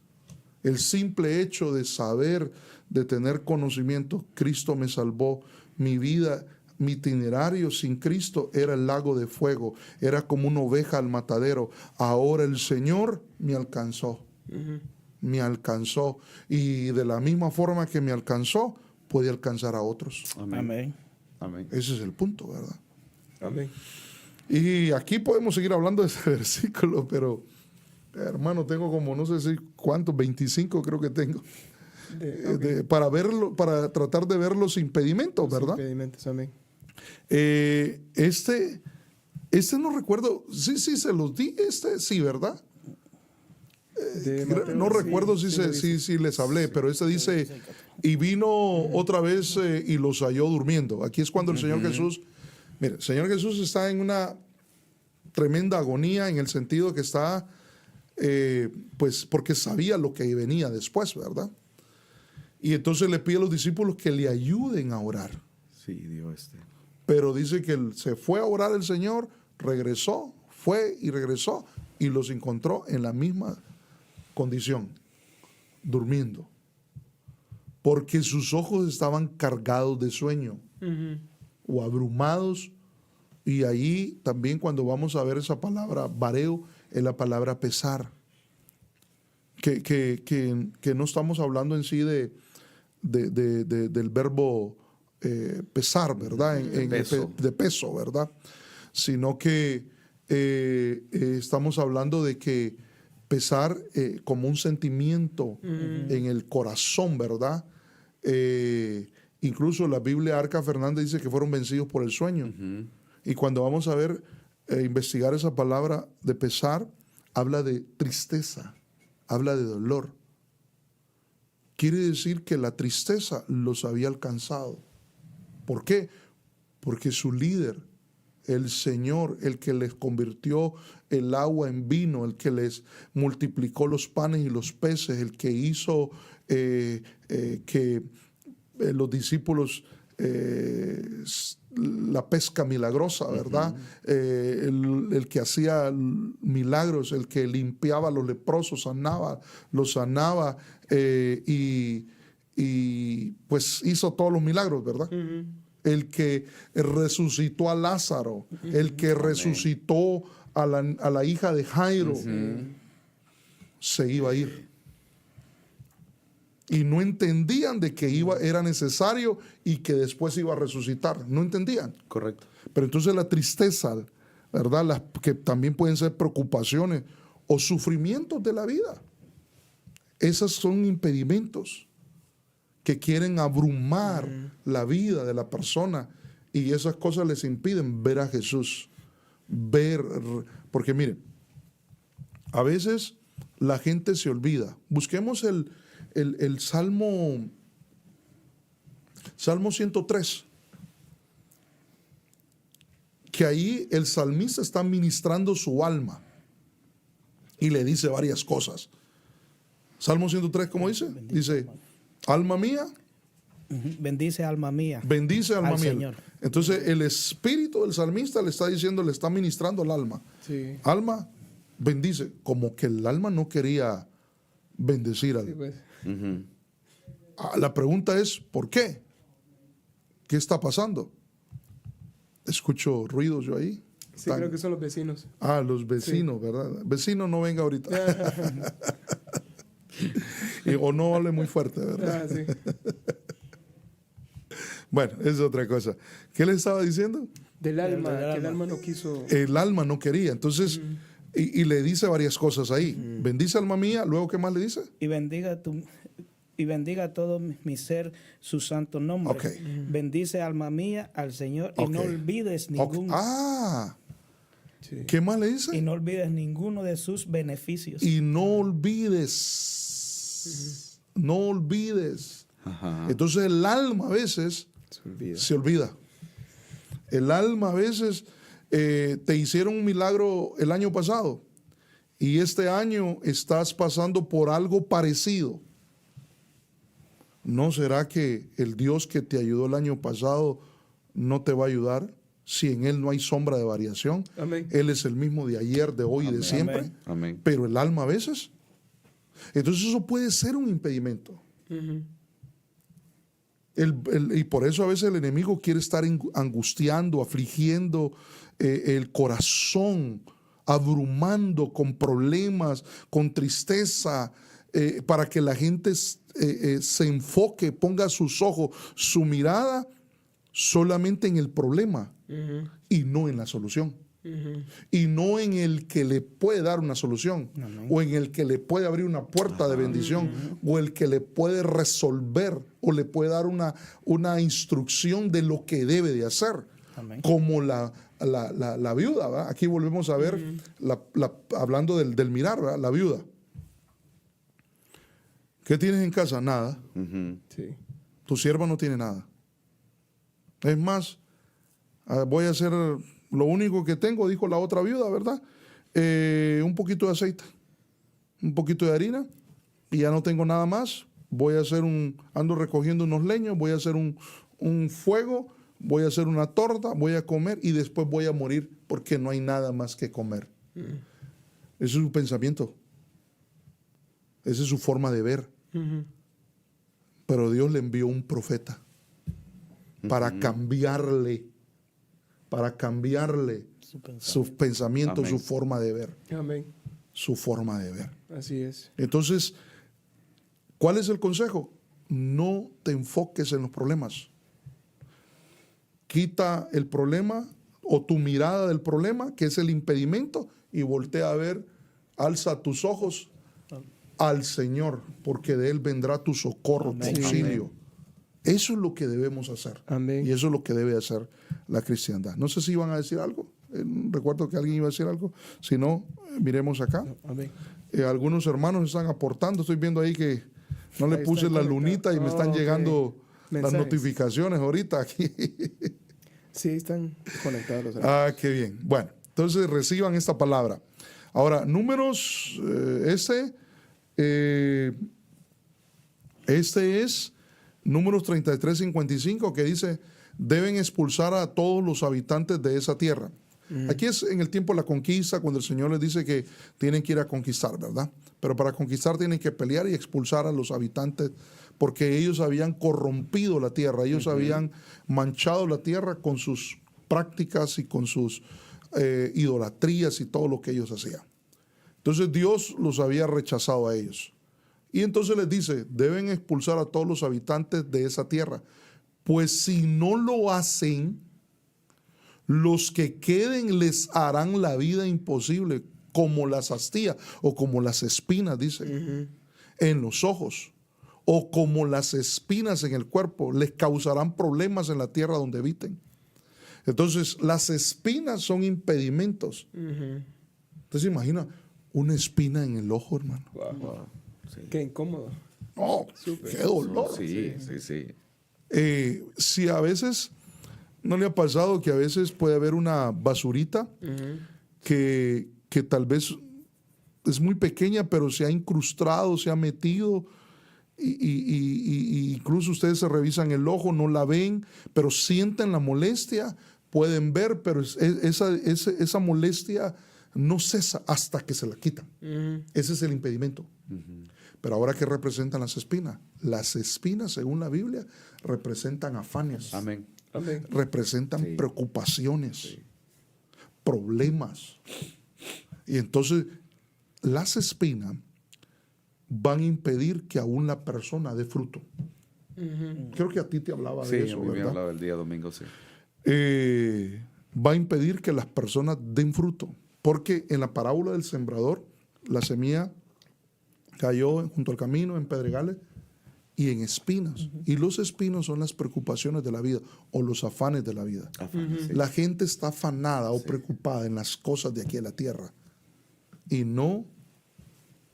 El simple hecho de saber, de tener conocimiento, Cristo me salvó, mi vida, mi itinerario sin Cristo era el lago de fuego, era como una oveja al matadero. Ahora el Señor me alcanzó, me alcanzó, y de la misma forma que me alcanzó, puede alcanzar a otros. Amén. Amén. Ese es el punto, ¿verdad? Amén. Y aquí podemos seguir hablando de ese versículo, pero hermano, tengo como no sé si cuántos, 25 creo que tengo, para verlo, para tratar de ver los impedimentos, ¿verdad? Los impedimentos, amén. Este no recuerdo, sí se los di, sí, ¿verdad? No recuerdo si les hablé, pero dice, y vino otra vez y los halló durmiendo. Aquí es cuando el Señor Jesús, mire, el Señor Jesús está en una tremenda agonía, en el sentido que está, pues porque sabía lo que venía después, ¿verdad? Y entonces le pide a los discípulos que le ayuden a orar. Sí, Dios. Pero dice que se fue a orar el Señor, regresó, fue y regresó, y los encontró en la misma condición, durmiendo, porque sus ojos estaban cargados de sueño o abrumados. Y ahí también, cuando vamos a ver esa palabra vareo, es la palabra pesar, que no estamos hablando en sí del verbo pesar, ¿verdad? De peso, ¿verdad? Sino que estamos hablando de que pesar como un sentimiento en el corazón, ¿verdad? Incluso la Biblia Arca Fernández dice que fueron vencidos por el sueño. Y cuando vamos a ver, investigar esa palabra de pesar, habla de tristeza, habla de dolor. Quiere decir que la tristeza los había alcanzado. ¿Por qué? Porque su líder, el Señor, el que les convirtió el agua en vino, el que les multiplicó los panes y los peces, el que hizo que los discípulos la pesca milagrosa, ¿verdad? El que hacía milagros, el que limpiaba a los leprosos, los sanaba y pues hizo todos los milagros, ¿verdad? El que resucitó a Lázaro, el que resucitó a la hija de Jairo, se iba a ir. Y no entendían de que era necesario y que después iba a resucitar. No entendían. Correcto. Pero entonces la tristeza, ¿verdad? Que también pueden ser preocupaciones o sufrimientos de la vida. Esos son impedimentos que quieren abrumar la vida de la persona, y esas cosas les impiden ver a Jesús. Porque miren, a veces la gente se olvida. Busquemos el Salmo 103, que ahí el salmista está ministrando su alma y le dice varias cosas. Salmo 103, ¿cómo dice? Dice, alma mía. Bendice alma mía. Bendice alma mía. Señor. Entonces el espíritu del salmista le está diciendo, le está ministrando al alma. Sí. Alma, bendice. Como que el alma no quería bendecir al. Sí, pues. La pregunta es, ¿por qué? ¿Qué está pasando? Escucho ruidos yo ahí. Sí, creo que son los vecinos. Los vecinos, sí. ¿Verdad? Vecino, no venga ahorita. O no hable muy fuerte, ¿verdad? Sí. Bueno, esa es otra cosa. ¿Qué le estaba diciendo? Del alma, que el alma no quiso. El alma no quería. Entonces, y le dice varias cosas ahí. Bendice alma mía, luego ¿qué más le dice? Y bendiga todo mi ser su santo nombre. Okay. Bendice alma mía al Señor y no olvides ninguno. Sí. ¿Qué más le dice? Y no olvides ninguno de sus beneficios. Y no olvides. No olvides. Ajá. Entonces el alma a veces se olvida. El alma a veces te hicieron un milagro el año pasado y este año estás pasando por algo parecido. ¿No será que el Dios que te ayudó el año pasado no te va a ayudar? Si en Él no hay sombra de variación. Amén. Él es el mismo de ayer, de hoy y de siempre. Amén. Amén. Pero el alma a veces. Entonces eso puede ser un impedimento. Y por eso a veces el enemigo quiere estar angustiando, afligiendo el corazón, abrumando con problemas, con tristeza, para que la gente se enfoque, ponga sus ojos, su mirada solamente en el problema y no en la solución. Y no en el que le puede dar una solución, o en el que le puede abrir una puerta de bendición, o el que le puede resolver o le puede dar una instrucción de lo que debe de hacer. Amén. Como la viuda, ¿verdad? Aquí volvemos a ver, hablando del mirar, ¿verdad? La viuda. ¿Qué tienes en casa? Nada. Sí. Tu sierva no tiene nada. Es más, voy a hacer lo único que tengo, dijo la otra viuda, ¿verdad? Un poquito de aceite, un poquito de harina, y ya no tengo nada más. Voy a hacer ando recogiendo unos leños, voy a hacer un fuego, voy a hacer una torta, voy a comer y después voy a morir porque no hay nada más que comer. Ese es su pensamiento. Esa es su forma de ver. Pero Dios le envió un profeta para cambiarle sus pensamientos, Amén. su forma de ver. Amén. Su forma de ver. Así es. Entonces, ¿cuál es el consejo? No te enfoques en los problemas. Quita el problema o tu mirada del problema, que es el impedimento, y voltea a ver, alza tus ojos al Señor, porque de Él vendrá tu socorro, tu auxilio. Amén. Eso es lo que debemos hacer. Amén. Y eso es lo que debe hacer la cristiandad. No sé si iban a decir algo. Recuerdo que alguien iba a decir algo. Si no, miremos acá. Amén. Algunos hermanos están aportando. Estoy viendo ahí que no le Ahí puse están la conectados. lunita y me están llegando las Mensajes. notificaciones ahorita aquí. Sí, están conectados los hermanos. Qué bien. Bueno, entonces reciban esta palabra. Ahora, números, este es Números 33:55, que dice: deben expulsar a todos los habitantes de esa tierra. Aquí es en el tiempo de la conquista, cuando el Señor les dice que tienen que ir a conquistar, ¿verdad? Pero para conquistar tienen que pelear y expulsar a los habitantes, porque ellos habían corrompido la tierra, ellos habían manchado la tierra con sus prácticas y con sus idolatrías y todo lo que ellos hacían. Entonces Dios los había rechazado a ellos. Y entonces les dice: deben expulsar a todos los habitantes de esa tierra, pues si no lo hacen, los que queden les harán la vida imposible, como las astillas o como las espinas, dice, en los ojos, o como las espinas en el cuerpo, les causarán problemas en la tierra donde habiten. Entonces, las espinas son impedimentos. Entonces, imagina una espina en el ojo, hermano. Wow. Sí. Qué incómodo. No, qué dolor. Sí. Si a veces, ¿no le ha pasado que a veces puede haber una basurita que tal vez es muy pequeña, pero se ha incrustado, se ha metido, y incluso ustedes se revisan el ojo, no la ven, pero sienten la molestia, pueden ver, pero esa molestia no cesa hasta que se la quitan. Ese es el impedimento. Pero ahora, ¿qué representan las espinas? Las espinas, según la Biblia, representan afanes. Amén. Amén. Representan Sí. preocupaciones, problemas. Y entonces, las espinas van a impedir que aún la persona dé fruto. Creo que a ti te hablaba Sí, de a eso, mí me ¿verdad? hablaba el día domingo, sí. Va a impedir que las personas den fruto. Porque en la parábola del sembrador, la semilla cayó junto al camino, en pedregales y en espinas. Y los espinos son las preocupaciones de la vida o los afanes de la vida. Afanes, sí. La gente está afanada o preocupada en las cosas de aquí en la tierra y no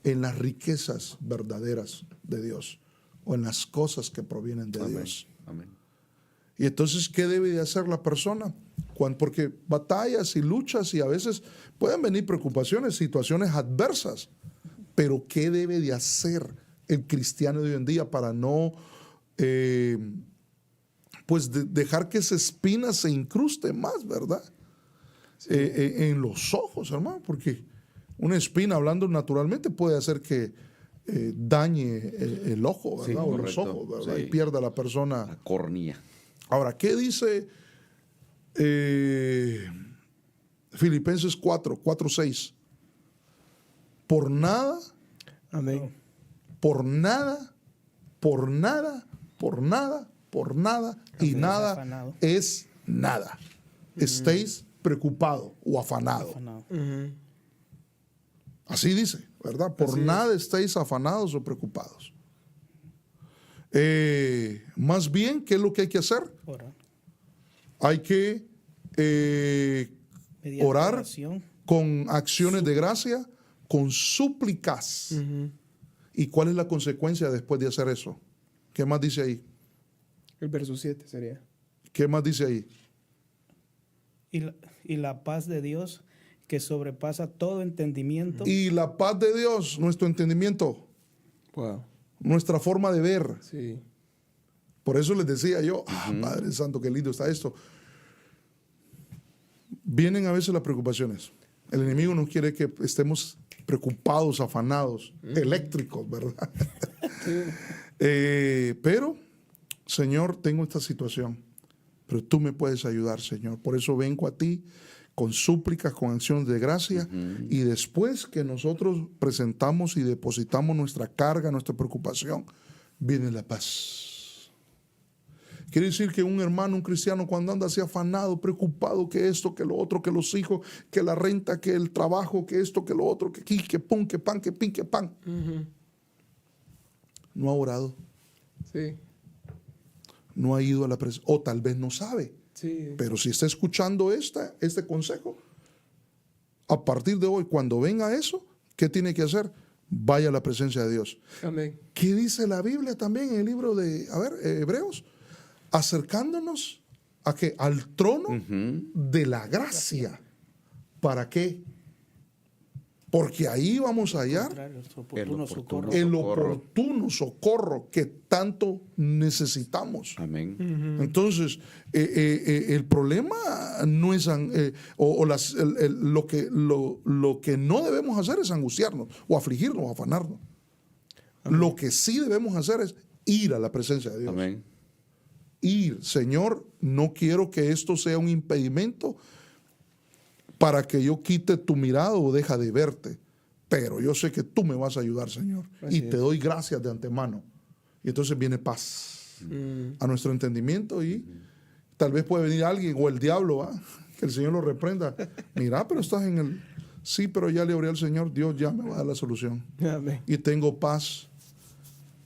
en las riquezas verdaderas de Dios o en las cosas que provienen de Amén. Dios. Amén. Y entonces, ¿qué debe de hacer la persona? Porque batallas y luchas y a veces pueden venir preocupaciones, situaciones adversas, pero ¿qué debe de hacer el cristiano de hoy en día para no dejar que esa espina se incruste más, ¿verdad? En los ojos, hermano, porque una espina, hablando naturalmente, puede hacer que dañe el ojo, ¿verdad? Sí, o los correcto. ojos, ¿verdad? Sí. Y pierda la persona. La córnea. Ahora, ¿qué dice Filipenses 4:6? Por nada, Amén. por nada, por nada, por nada, por nada y Estés nada afanado. es nada. Estéis preocupado o afanado. Afanado. Así dice, ¿verdad? Por Así es. nada estéis afanados o preocupados. Más bien, ¿qué es lo que hay que hacer? Orar. Hay que Mediante orar oración. con acciones de gracia, con súplicas. ¿Y cuál es la consecuencia después de hacer eso? ¿Qué más dice ahí? El verso 7 sería. ¿Qué más dice ahí? Y la paz de Dios, que sobrepasa todo entendimiento. Y la paz de Dios, nuestro entendimiento, Wow. nuestra forma de ver. Sí. Por eso les decía yo, Padre Santo, qué lindo está esto. Vienen a veces las preocupaciones. El enemigo no quiere que estemos preocupados, afanados, eléctricos, ¿verdad? Pero, Señor, tengo esta situación, pero tú me puedes ayudar, Señor. Por eso vengo a ti con súplicas, con acciones de gracia, y después que nosotros presentamos y depositamos nuestra carga, nuestra preocupación, viene la paz. Quiere decir que un hermano, un cristiano, cuando anda así afanado, preocupado, que esto, que lo otro, que los hijos, que la renta, que el trabajo, que esto, que lo otro, que aquí, que pum, que pan, que pin, que pan, no ha orado, Sí. no ha ido a la presencia, o tal vez no sabe. Sí. Pero si está escuchando este consejo, a partir de hoy, cuando venga eso, ¿qué tiene que hacer? Vaya a la presencia de Dios. Amén. ¿Qué dice la Biblia también en el libro de, Hebreos? Acercándonos a que al trono de la gracia. ¿Para qué? Porque ahí vamos a hallar Contrario, su El oportuno oportuno socorro. el socorro. oportuno socorro que tanto necesitamos. Amén. Entonces, el problema no es lo que no debemos hacer es angustiarnos o afligirnos o afanarnos. Lo que sí debemos hacer es ir a la presencia de Dios. Amén. Ir, Señor, no quiero que esto sea un impedimento para que yo quite tu mirada o deja de verte, pero yo sé que tú me vas a ayudar, Señor, Así y te es. doy gracias de antemano. Y entonces viene paz a nuestro entendimiento y tal vez puede venir alguien o el diablo, ¿va? Que el Señor lo reprenda. Mira, pero estás en el... Sí, pero ya le oré al Señor, Dios ya me va a dar la solución. Amén. Y tengo paz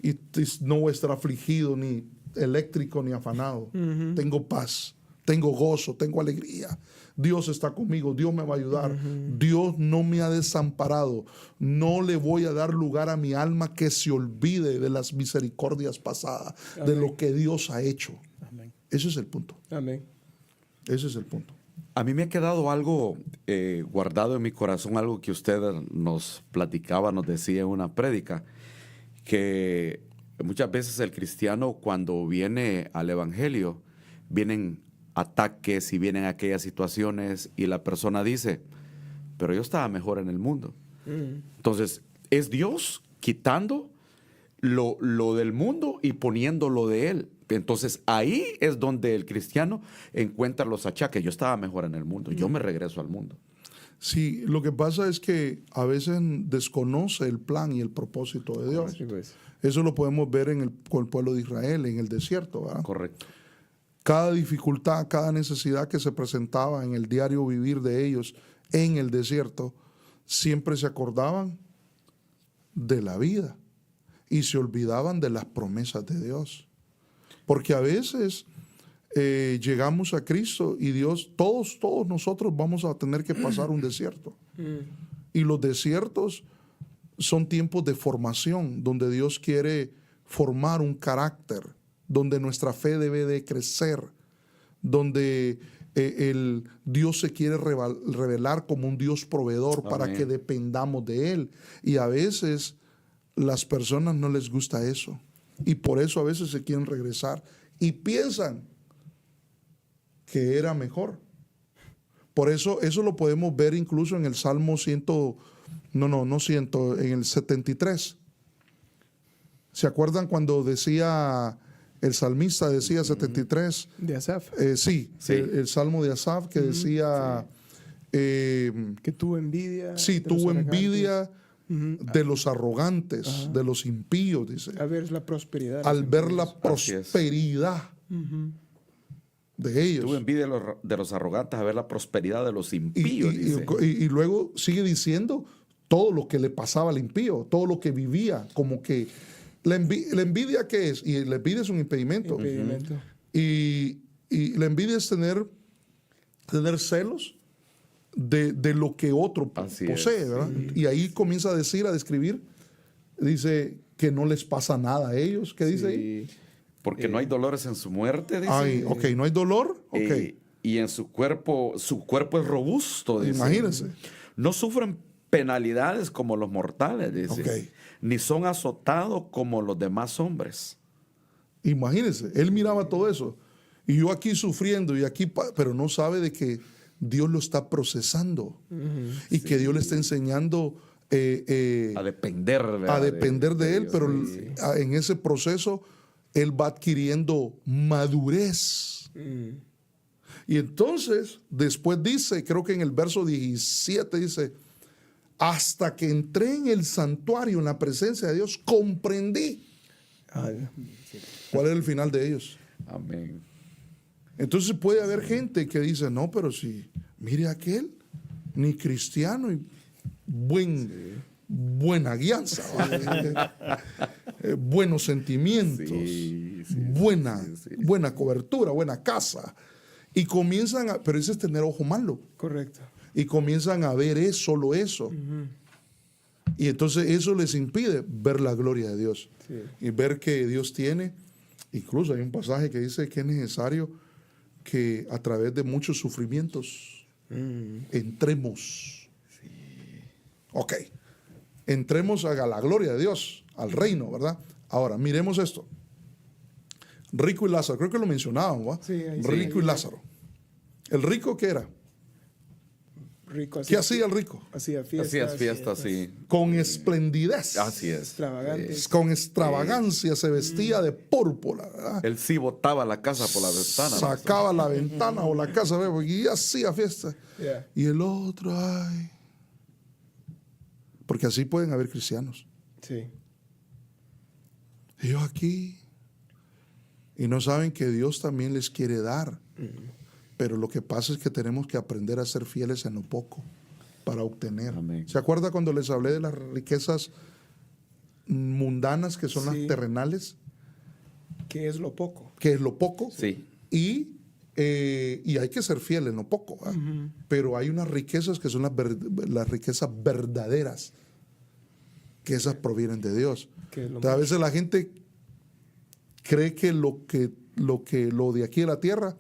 y no voy a estar afligido ni eléctrico ni afanado. Tengo paz, tengo gozo, tengo alegría. Dios está conmigo, Dios me va a ayudar. Dios no me ha desamparado. No le voy a dar lugar a mi alma que se olvide de las misericordias pasadas, de lo que Dios ha hecho. Amén. Ese es el punto. Amén. Ese es el punto. A mí me ha quedado algo guardado en mi corazón, algo que usted nos platicaba, nos decía en una prédica, que muchas veces el cristiano cuando viene al evangelio, vienen ataques y vienen aquellas situaciones y la persona dice, pero yo estaba mejor en el mundo. Entonces, ¿es Dios quitando lo del mundo y poniendo lo de él. Entonces ahí es donde el cristiano encuentra los achaques. Yo estaba mejor en el mundo, yo me regreso al mundo. Sí, lo que pasa es que a veces desconoce el plan y el propósito de Dios. Sí, pues. Eso lo podemos ver con el pueblo de Israel en el desierto, ¿verdad? Correcto. Cada dificultad, cada necesidad que se presentaba en el diario vivir de ellos en el desierto, siempre se acordaban de la vida y se olvidaban de las promesas de Dios. Porque a veces llegamos a Cristo y Dios, todos nosotros vamos a tener que pasar un desierto. Y los desiertos son tiempos de formación, donde Dios quiere formar un carácter, donde nuestra fe debe de crecer, donde Dios se quiere revelar como un Dios proveedor. Amén. Para que dependamos de Él. Y a veces las personas no les gusta eso. Y por eso a veces se quieren regresar y piensan que era mejor. Por eso lo podemos ver incluso en el Salmo en el 73. ¿Se acuerdan cuando decía el salmista, decía 73? De Asaf. Sí. El Salmo de Asaf que decía... que tuvo envidia. Sí, tuvo envidia de los arrogantes, de los impíos, dice. Al ver la prosperidad. Al ver la prosperidad de ellos. Tuvo envidia de los arrogantes a ver la prosperidad de los impíos. Y luego sigue diciendo todo lo que le pasaba al impío, todo lo que vivía, como que la envidia, ¿qué es? Y la envidia es un impedimento. Y la envidia es tener celos de lo que otro posee, ¿verdad? Y ahí comienza a describir, dice que no les pasa nada a ellos. ¿Qué dice ahí? Porque no hay dolores en su muerte, dice. No hay dolor. Y en su cuerpo es robusto, dice. Imagínense. No sufren penalidades como los mortales, dice. Ni son azotados como los demás hombres. Imagínense, él miraba todo eso. Y yo aquí sufriendo, pero no sabe de que Dios lo está procesando. Y que Dios le está enseñando a depender, ¿verdad? A depender de él, pero en ese proceso él va adquiriendo madurez. Y entonces, después dice, creo que en el verso 17 dice, hasta que entré en el santuario, en la presencia de Dios, comprendí. ¿Cuál es el final de ellos? Amén. Entonces puede haber gente que dice, no, pero si, mire aquel, ni cristiano, y buena guianza, buenos sentimientos, buena cobertura, buena casa. Y comienzan pero ese es tener ojo malo. Correcto. Y comienzan a ver solo eso. Y entonces eso les impide ver la gloria de Dios. Y ver que Dios tiene, incluso hay un pasaje que dice que es necesario que a través de muchos sufrimientos entremos. Entremos a la gloria de Dios, al reino, ¿verdad? Ahora, miremos esto. Rico y Lázaro, creo que lo mencionaban, ¿va? Rico y Lázaro. ¿El rico qué era? Rico, ¿qué hacía el rico? Hacía fiestas, sí. Con esplendidez. Así es. Extravagantes. Con extravagancia se vestía de púrpura, ¿verdad? Él sí botaba la casa por la ventana. Sacaba la ventana o la casa, y hacía fiesta. Y el otro, porque así pueden haber cristianos. Sí. Ellos aquí. Y no saben que Dios también les quiere dar. Pero lo que pasa es que tenemos que aprender a ser fieles en lo poco para obtener. Amén. ¿Se acuerda cuando les hablé de las riquezas mundanas que son las terrenales? ¿Qué es lo poco? ¿Qué es lo poco? Sí. Y hay que ser fiel en lo poco. Pero hay unas riquezas que son las riquezas verdaderas, que esas provienen de Dios. Entonces, a veces la gente cree que lo de aquí de la tierra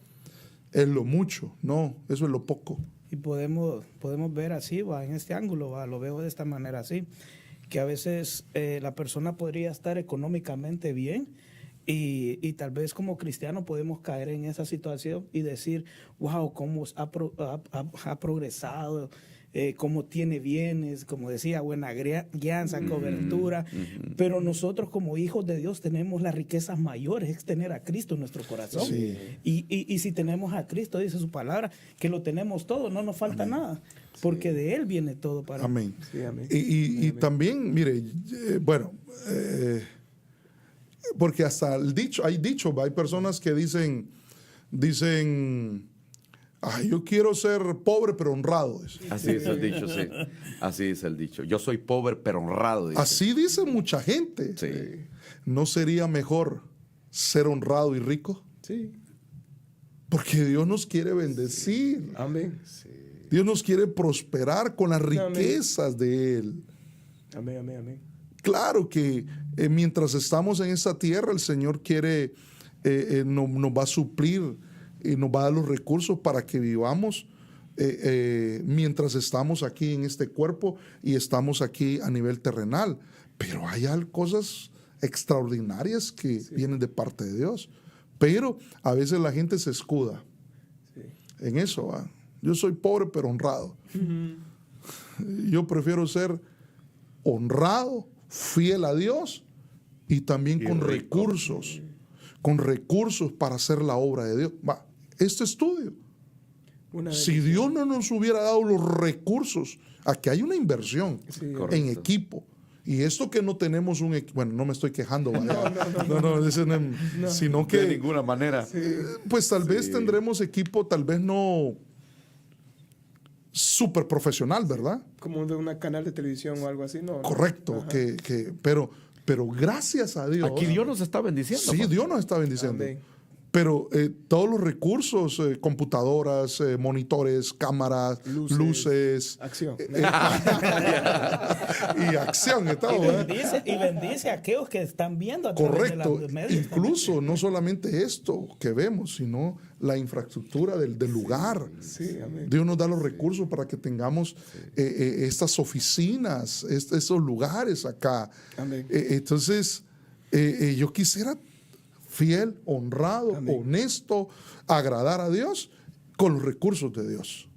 es lo mucho. No, eso es lo poco. Y podemos ver así, en este ángulo, lo veo de esta manera así, que a veces la persona podría estar económicamente bien y tal vez como cristiano podemos caer en esa situación y decir, wow, cómo ha progresado cómo tiene bienes, como decía, buena guianza, cobertura, pero nosotros como hijos de Dios tenemos las riquezas mayores, es tener a Cristo en nuestro corazón. Sí. Y si tenemos a Cristo, dice su palabra, que lo tenemos todo, no nos falta nada, porque de Él viene todo para Amén. Sí, amén. Y también, mire, porque hasta hay personas que dicen, yo quiero ser pobre pero honrado. Dice. Así es el dicho, sí. Así es el dicho. Yo soy pobre pero honrado. Dice. Así dice mucha gente. Sí. ¿No sería mejor ser honrado y rico? Sí. Porque Dios nos quiere bendecir. Amén. Dios nos quiere prosperar con las Amén. riquezas de Él. Amén, amén, amén. Claro que mientras estamos en esta tierra, el Señor quiere, nos va a suplir y nos va a dar los recursos para que vivamos mientras estamos aquí en este cuerpo y estamos aquí a nivel terrenal. Pero hay cosas extraordinarias que vienen de parte de Dios. Pero a veces la gente se escuda en eso. ¿Va? Yo soy pobre pero honrado. Yo prefiero ser honrado, fiel a Dios y también con recursos para hacer la obra de Dios. Va, este estudio, si Dios no nos hubiera dado los recursos, aquí hay una inversión en equipo. Y esto que no tenemos un equipo, bueno, no me estoy quejando, sino que de ninguna manera. pues tal vez tendremos equipo, tal vez no súper profesional, ¿verdad? Como de un canal de televisión o algo así, ¿no? Correcto, pero gracias a Dios. Aquí Dios nos está bendiciendo. Sí, Dios nos está bendiciendo. Amén. Pero todos los recursos, computadoras, monitores, cámaras, luces. Acción. Y acción y todo. Y bendice a aquellos que están viendo a través Correcto. de los medios. Incluso no solamente esto que vemos, sino la infraestructura del lugar. Sí, amén. Dios nos da los recursos para que tengamos estas oficinas, estos lugares acá. Amén. Entonces, yo quisiera fiel, honrado, honesto, agradar a Dios con los recursos de Dios.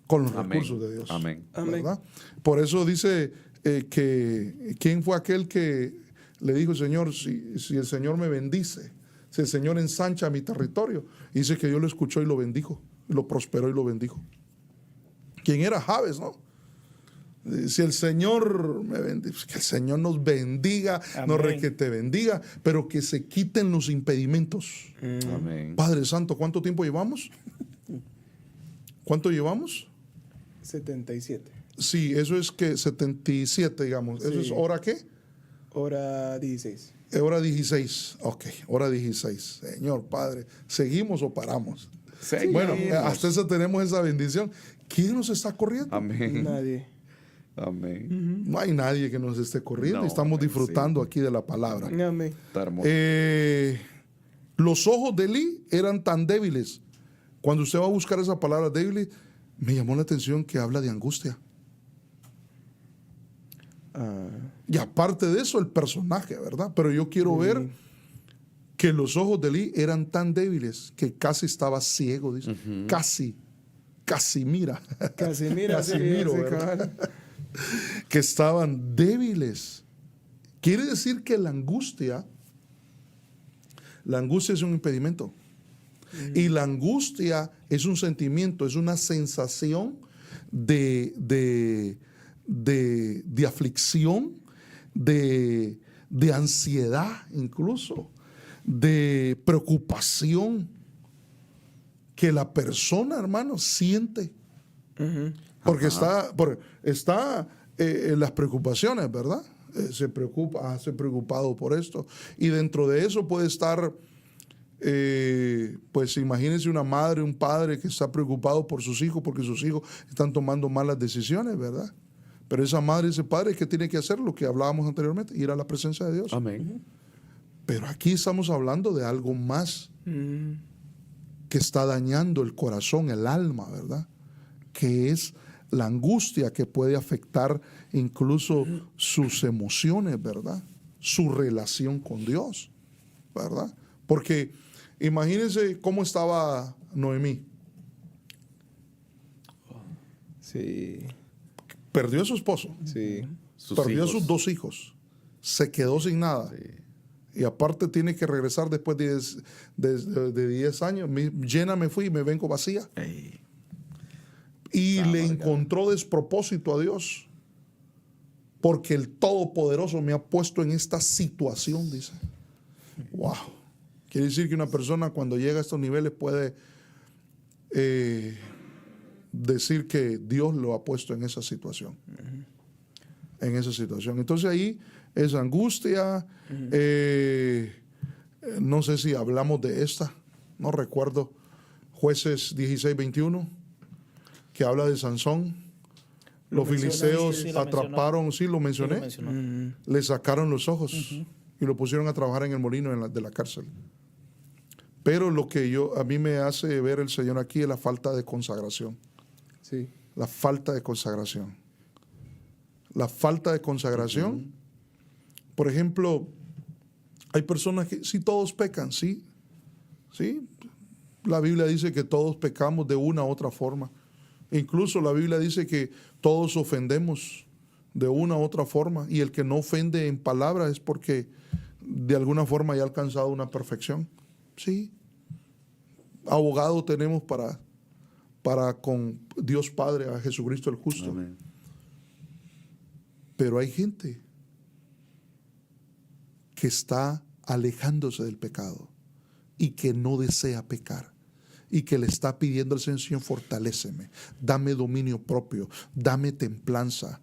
Con los recursos de Dios. Amén. ¿Verdad? Por eso dice que ¿quién fue aquel que le dijo, Señor, si el Señor me bendice, si el Señor ensancha mi territorio? Dice que Dios lo escuchó y lo bendijo, lo prosperó y lo bendijo. ¿Quién era? Jabes, ¿no? Si el Señor me bendiga, que el Señor nos bendiga, nos requete bendiga, pero que se quiten los impedimentos. Amén. Padre Santo, ¿cuánto tiempo llevamos? ¿Cuánto llevamos? 77. Sí, eso es que 77, digamos. ¿Eso es hora qué? Hora 16. Hora 16. Ok, hora 16. Señor Padre, ¿seguimos o paramos? Bueno, hasta eso tenemos esa bendición. ¿Quién nos está corriendo? Amén. Nadie. Amén. No hay nadie que nos esté corriendo. No, estamos disfrutando aquí de la palabra. Amén. Está hermoso. Los ojos de Elí eran tan débiles. Cuando usted va a buscar esa palabra débil, me llamó la atención que habla de angustia. Y aparte de eso, el personaje, ¿verdad? Pero yo quiero ver que los ojos de Elí eran tan débiles que casi estaba ciego, dice. Casi mira. Casimiro, ¿verdad? Que estaban débiles. Quiere decir que la angustia es un impedimento. Y la angustia es un sentimiento, es una sensación de aflicción, de ansiedad incluso, de preocupación que la persona, hermano, siente. Porque está las preocupaciones, ¿verdad? Se preocupa, se ha preocupado por esto. Y dentro de eso puede estar, pues imagínense una madre, un padre que está preocupado por sus hijos porque sus hijos están tomando malas decisiones, ¿verdad? Pero esa madre y ese padre, ¿qué tiene que hacer? Lo que hablábamos anteriormente, ir a la presencia de Dios. Amén. Pero aquí estamos hablando de algo más que está dañando el corazón, el alma, ¿verdad? Que es la angustia que puede afectar incluso sus emociones, ¿verdad? Su relación con Dios, ¿verdad? Porque imagínense cómo estaba Noemí. Sí. Perdió a su esposo, Sí. perdió a hijos. sus 2 hijos, se quedó sin nada. Y aparte tiene que regresar después de 10 años. Llena me fui y me vengo vacía. Ey, Y le encontró despropósito a Dios. Porque el Todopoderoso me ha puesto en esta situación, dice. Wow. Quiere decir que una persona cuando llega a estos niveles puede decir que Dios lo ha puesto en esa situación. En esa situación. Entonces ahí es angustia. No sé si hablamos de esta. No recuerdo. Jueces 16:21, que habla de Sansón. Los filisteos sí, lo atraparon, sí lo mencioné, mencionó. le sacaron los ojos y lo pusieron a trabajar en el molino de la cárcel. Pero lo que a mí me hace ver el Señor aquí es la falta de consagración. Sí. La falta de consagración. La falta de consagración. Por ejemplo, hay personas que sí, todos pecan, sí. Sí. La Biblia dice que todos pecamos de una u otra forma. Incluso la Biblia dice que todos ofendemos de una u otra forma, y el que no ofende en palabra es porque de alguna forma ya ha alcanzado una perfección. Sí. Abogado tenemos para con Dios Padre, a Jesucristo el justo. amén. Pero hay gente que está alejándose del pecado y que no desea pecar, y que le está pidiendo al Señor, fortaléceme, dame dominio propio, dame templanza.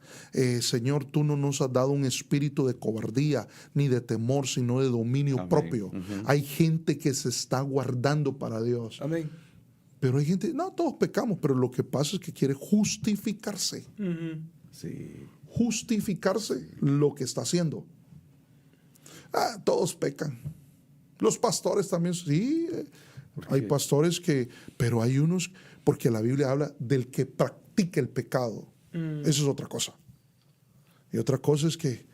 Señor, tú no nos has dado un espíritu de cobardía ni de temor, sino de dominio Amén. propio. Hay gente que se está guardando para Dios. Amén. Pero hay gente, no, todos pecamos, pero lo que pasa es que quiere justificarse. Sí. Justificarse lo que está haciendo. Todos pecan. Los pastores también, sí. Hay pastores pero hay unos, porque la Biblia habla del que practica el pecado. Eso es otra cosa. Y otra cosa es que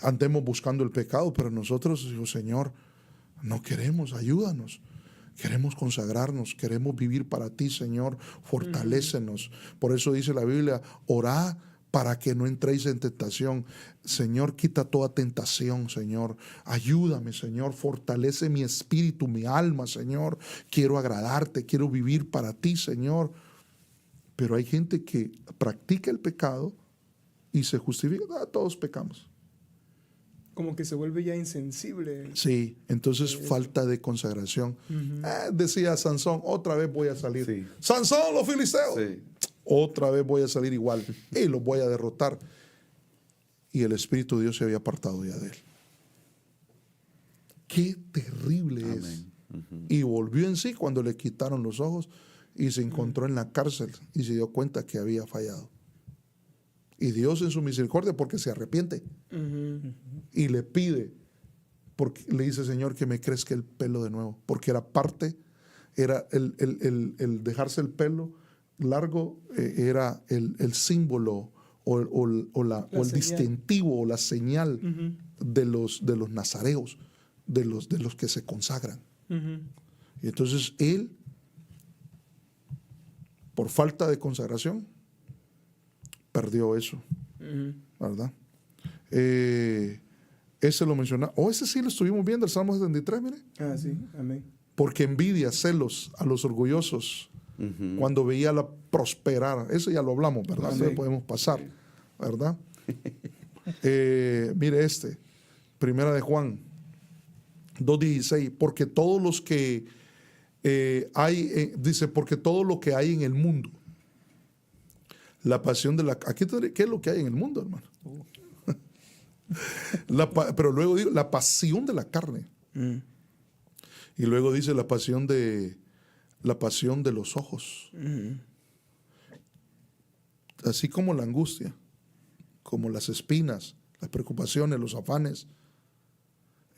andemos buscando el pecado, pero nosotros, digo, Señor, no queremos, ayúdanos. Queremos consagrarnos, queremos vivir para ti, Señor, fortalécenos. Por eso dice la Biblia, orá para que no entréis en tentación. Señor, quita toda tentación, Señor. Ayúdame, Señor, fortalece mi espíritu, mi alma, Señor. Quiero agradarte, quiero vivir para ti, Señor. Pero hay gente que practica el pecado y se justifica. Todos pecamos. Como que se vuelve ya insensible. Sí, entonces falta de consagración. Decía Sansón, otra vez voy a salir. Sí. Sansón, los filisteos. Sí. Otra vez voy a salir igual y los voy a derrotar. Y el Espíritu de Dios se había apartado ya de él. Qué terrible es. Y volvió en sí cuando le quitaron los ojos y se encontró en la cárcel y se dio cuenta que había fallado. Y Dios en su misericordia, porque se arrepiente y le pide, porque le dice, Señor, que me crezca el pelo de nuevo, porque era parte, era el dejarse el pelo largo, era el símbolo o el distintivo o la señal de los nazareos, de los que se consagran. Y entonces él, por falta de consagración, perdió eso, ¿verdad? Ese lo menciona. Ese sí lo estuvimos viendo, el Salmo 73, mire. Sí, amén. Porque envidia, celos a los orgullosos, cuando veía la prosperar. Eso ya lo hablamos, ¿verdad? Eso podemos pasar, ¿verdad? Mire Primera de Juan 2:16, porque todos los que dice, porque todo lo que hay en el mundo, la pasión de la... Aquí ¿qué es lo que hay en el mundo, hermano? Pero luego digo, la pasión de la carne. Y luego dice la pasión de los ojos. Así como la angustia, como las espinas, las preocupaciones, los afanes,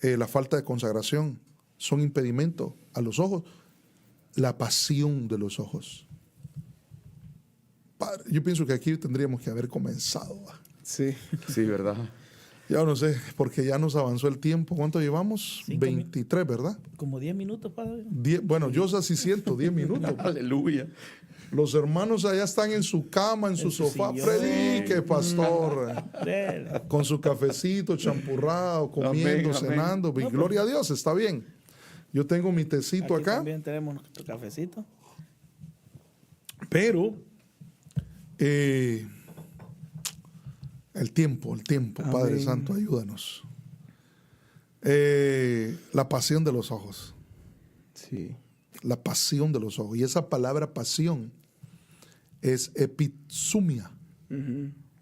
la falta de consagración son impedimento a los ojos. La pasión de los ojos. Padre, yo pienso que aquí tendríamos que haber comenzado. Sí. Sí, ¿verdad? Ya no sé, porque ya nos avanzó el tiempo. ¿Cuánto llevamos? 23, ¿verdad? Como 10 minutos, padre. Bueno, yo así siento, 10 minutos. Aleluya. Los hermanos allá están en su cama, en su sofá. sillón. Predique, pastor. Dele. Con su cafecito champurrado, comiendo, Amén, amén. cenando. Gloria a Dios, está bien. Yo tengo mi tecito Aquí acá. también tenemos nuestro cafecito. Pero el tiempo, Padre Amén. Santo, ayúdanos. La pasión de los ojos. Sí. La pasión de los ojos. Y esa palabra pasión es epitsumia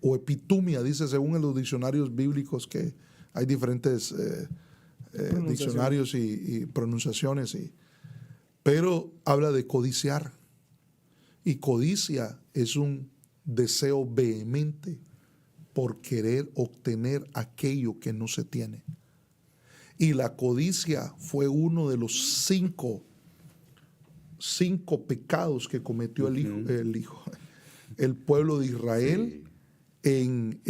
o epitumia, dice según en los diccionarios bíblicos, que hay diferentes diccionarios y pronunciaciones. Pero habla de codiciar. Y codicia es un deseo vehemente por querer obtener aquello que no se tiene. Y la codicia fue uno de los cinco pecados que cometió el pueblo de Israel en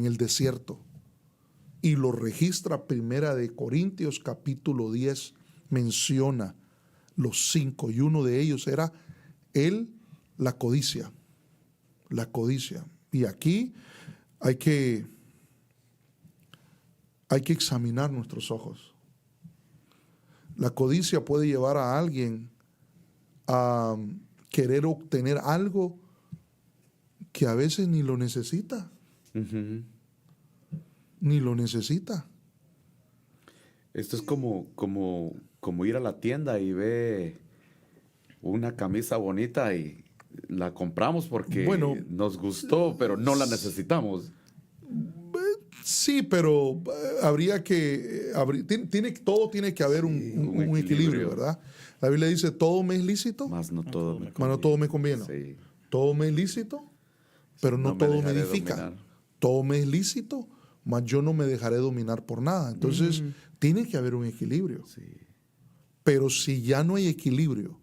el desierto. Y lo registra Primera de Corintios capítulo 10, menciona los 5, y uno de ellos era la codicia. La codicia. Y aquí hay que examinar nuestros ojos. La codicia puede llevar a alguien a querer obtener algo que a veces ni lo necesita. Ni lo necesita. Esto es como ir a la tienda y ve una camisa bonita y la compramos porque nos gustó, pero no la necesitamos. Sí, pero habría que... todo tiene que haber un equilibrio, ¿verdad? La Biblia dice, todo me es lícito, Más no todo me conviene. Sí. Todo me es lícito, pero no todo me edifica. dominar. Todo me es lícito, mas yo no me dejaré dominar por nada. Entonces, tiene que haber un equilibrio. Sí. Pero si ya no hay equilibrio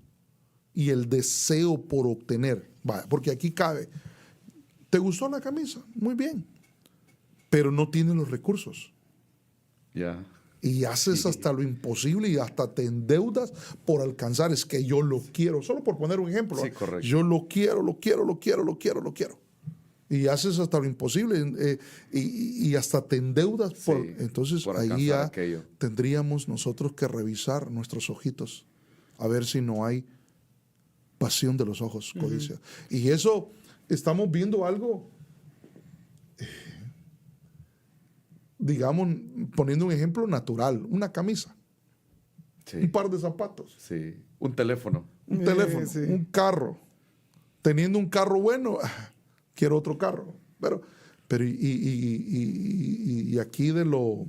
y el deseo por obtener, porque aquí cabe, ¿te gustó la camisa? Muy bien, pero no tienes los recursos. Ya. Y haces hasta lo imposible y hasta te endeudas por alcanzar. Es que yo lo quiero, solo por poner un ejemplo. Sí, correcto. Yo lo quiero. Y haces hasta lo imposible y hasta te endeudas. Entonces por ahí alcanzar ya aquello. tendríamos nosotros que revisar nuestros ojitos a ver si no hay pasión de los ojos, codicia. Y eso estamos viendo algo, digamos, poniendo un ejemplo natural, una camisa, Sí. un par de zapatos, Sí. Un teléfono. un teléfono, sí. un carro. Teniendo un carro bueno, quiero otro carro. Pero y aquí de lo...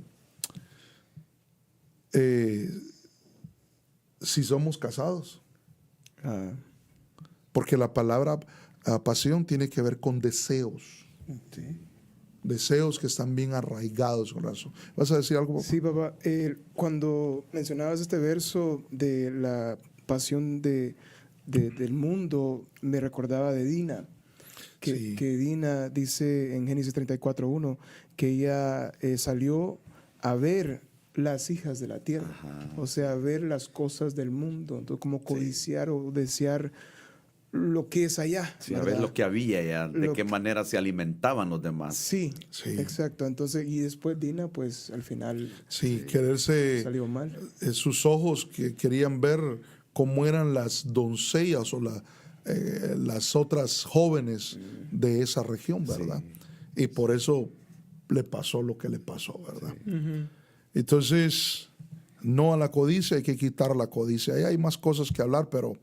si somos casados. Porque la palabra pasión tiene que ver con deseos. Deseos que están bien arraigados, corazón. ¿Vas a decir algo, papá? Sí, papá. Cuando mencionabas este verso de la pasión del mundo, me recordaba de Dina. Sí. Que Dina dice en Génesis 34:1 que ella salió a ver las hijas de la tierra. O sea, ver las cosas del mundo. Entonces, como codiciar o desear lo que es allá. Sí, a ¿verdad? ver lo que había ya, de qué manera se alimentaban los demás. Sí, Sí. exacto. Entonces, y después Dina, pues al final Sí, quererse... salió mal. sus ojos que querían ver cómo eran las doncellas o las otras jóvenes de esa región, ¿verdad? Y por eso le pasó lo que le pasó, ¿verdad? Entonces, no a la codicia, hay que quitar la codicia. Ahí hay más cosas que hablar, pero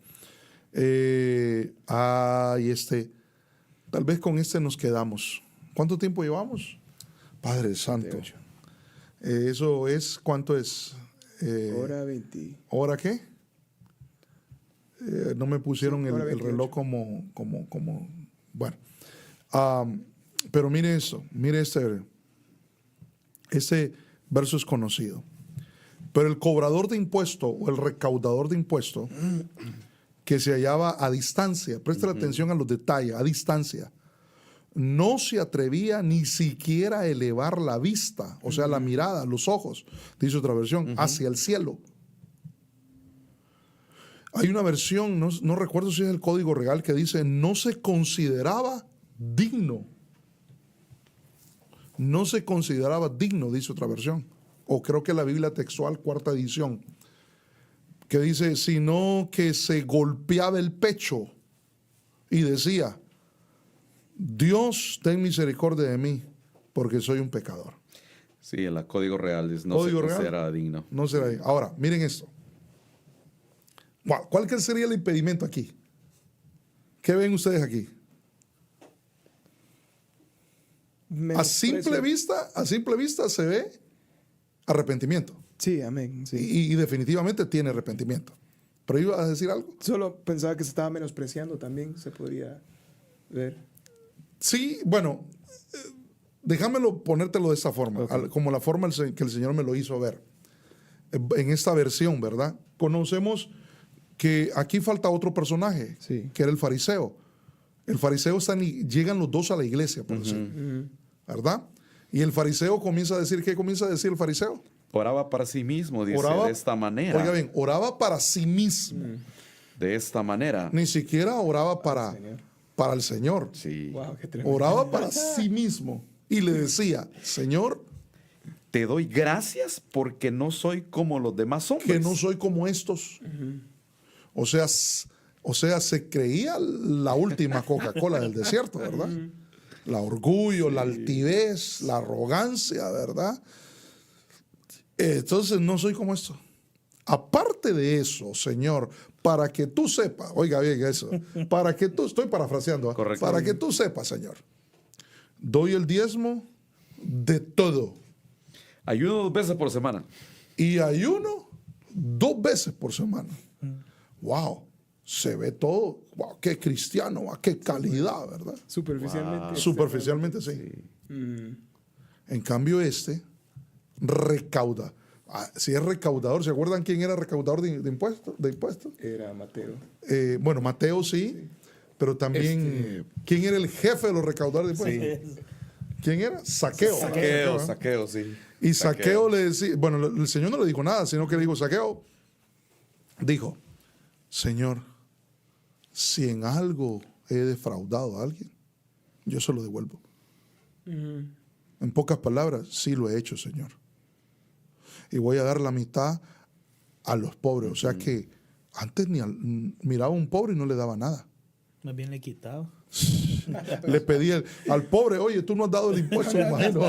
tal vez con este nos quedamos. ¿Cuánto tiempo llevamos? Padre Santo. 38. Eso es, ¿cuánto es? Hora 20. ¿Hora qué? No me pusieron Sí, hora el 28. reloj como bueno. Pero mire eso, mire este verso es conocido. Pero el cobrador de impuesto o el recaudador de impuesto que se hallaba a distancia, presta atención a los detalles, a distancia, no se atrevía ni siquiera a elevar la vista, o sea, la mirada, los ojos, dice otra versión, hacia el cielo. Hay una versión, no recuerdo si es el Código Real, que dice, no se consideraba digno. No se consideraba digno, dice otra versión. O creo que la Biblia textual, 4ª edición, que dice, sino que se golpeaba el pecho y decía, Dios, ten misericordia de mí, porque soy un pecador. Sí, en el Código Real dice, no Código se Real. considera digno. No será digno. Ahora, miren esto. ¿Cuál que sería el impedimento aquí? ¿Qué ven ustedes aquí? A simple vista se ve arrepentimiento. Sí, amén. Sí. Y definitivamente tiene arrepentimiento. ¿Pero iba a decir algo? Solo pensaba que se estaba menospreciando también, se podría ver. Sí, bueno, déjamelo ponértelo de esta forma, como la forma que el Señor me lo hizo ver. En esta versión, ¿verdad? Conocemos que aquí falta otro personaje, Sí. que era el fariseo. El fariseo llegan los dos a la iglesia, por decir, ¿verdad? Y el fariseo comienza a decir, ¿qué comienza a decir el fariseo? Oraba para sí mismo, dice, Oraba, de esta manera. Oiga bien, oraba para sí mismo. De esta manera. Ni siquiera oraba para el Señor. Sí. Wow, qué tremendo. Oraba para sí mismo. Y le decía, Señor, Te doy gracias porque no soy como los demás hombres. que no soy como estos. O sea, se creía la última Coca-Cola del desierto, ¿verdad? La orgullo, la altivez, la arrogancia, ¿verdad? Entonces no soy como esto. Aparte de eso, Señor, para que tú sepas, oiga bien eso, para que tú, estoy parafraseando, Correcto. para que tú sepas, Señor, doy el diezmo de todo Ayuno 2 veces por semana. y ayuno 2 veces por semana. Wow, se ve todo, wow, qué cristiano, wow, qué calidad, ¿verdad? Superficialmente. Superficialmente sí. En cambio recauda. Si es recaudador, ¿se acuerdan quién era recaudador de impuestos? Era Mateo. Bueno, Mateo sí, pero también, ¿quién era el jefe de los recaudadores de impuestos? ¿Quién era? Saqueo. Saqueo, sí. Y Saqueo le decía, bueno, el Señor no le dijo nada, sino que le dijo, Saqueo, dijo, Señor, si en algo he defraudado a alguien, yo se lo devuelvo. En pocas palabras, sí lo he hecho, Señor. Y voy a dar la mitad a los pobres. O sea que antes miraba a un pobre y no le daba nada. Más bien le quitaba. Le pedía al pobre, oye, tú no has dado el impuesto, me imagino.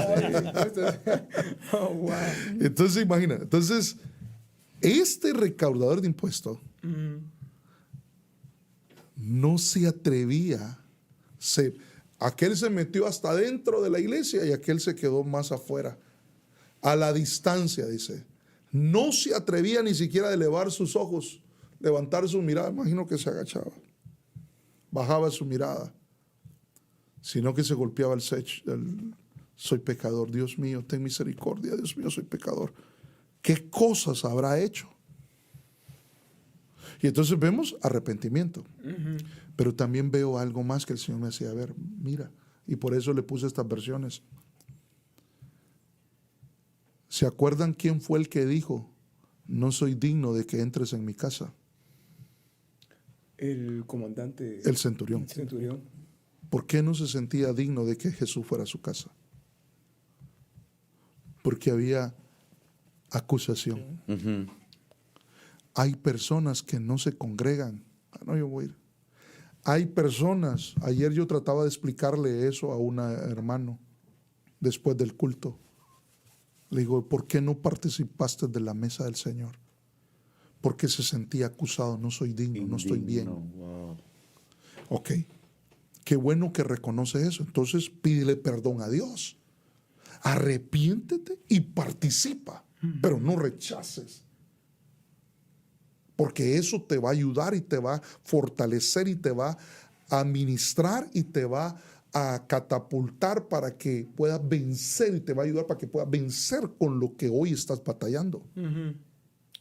Oh, wow. Entonces, imagina. Entonces, este recaudador de impuestos no se atrevía. Aquel se metió hasta dentro de la iglesia y aquel se quedó más afuera. A la distancia, dice. No se atrevía ni siquiera a elevar sus ojos, levantar su mirada. Imagino que se agachaba. Bajaba su mirada. Sino que se golpeaba el pecho. Soy pecador, Dios mío, ten misericordia. Dios mío, soy pecador. ¿Qué cosas habrá hecho? Y entonces vemos arrepentimiento. Pero también veo algo más que el Señor me hacía ver. Mira, y por eso le puse estas versiones. ¿Se acuerdan quién fue el que dijo, no soy digno de que entres en mi casa? El comandante. El centurión. Centurión. ¿Por qué no se sentía digno de que Jesús fuera a su casa? Porque había acusación. Hay personas que no se congregan. No, yo voy a ir. Hay personas, ayer yo trataba de explicarle eso a un hermano después del culto. Le digo, ¿por qué no participaste de la mesa del Señor? Porque se sentía acusado, no soy digno, no estoy bien. Wow. Ok, qué bueno que reconoce eso. Entonces pídele perdón a Dios. Arrepiéntete y participa, pero no rechaces. Porque eso te va a ayudar y te va a fortalecer y te va a ministrar y te va a catapultar para que puedas vencer y te va a ayudar para que puedas vencer con lo que hoy estás batallando.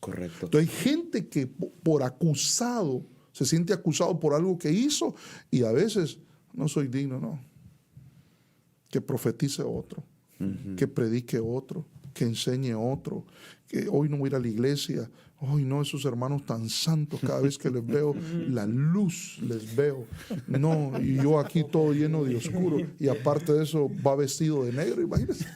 Correcto. Entonces hay gente que por acusado, se siente acusado por algo que hizo y a veces no soy digno, no. que profetice otro, que predique otro, que enseñe otro, que hoy no voy a ir a la iglesia, hoy no, esos hermanos tan santos, cada vez que les veo, la luz les veo. No, y yo aquí todo lleno de oscuro, y aparte de eso va vestido de negro, imagínense.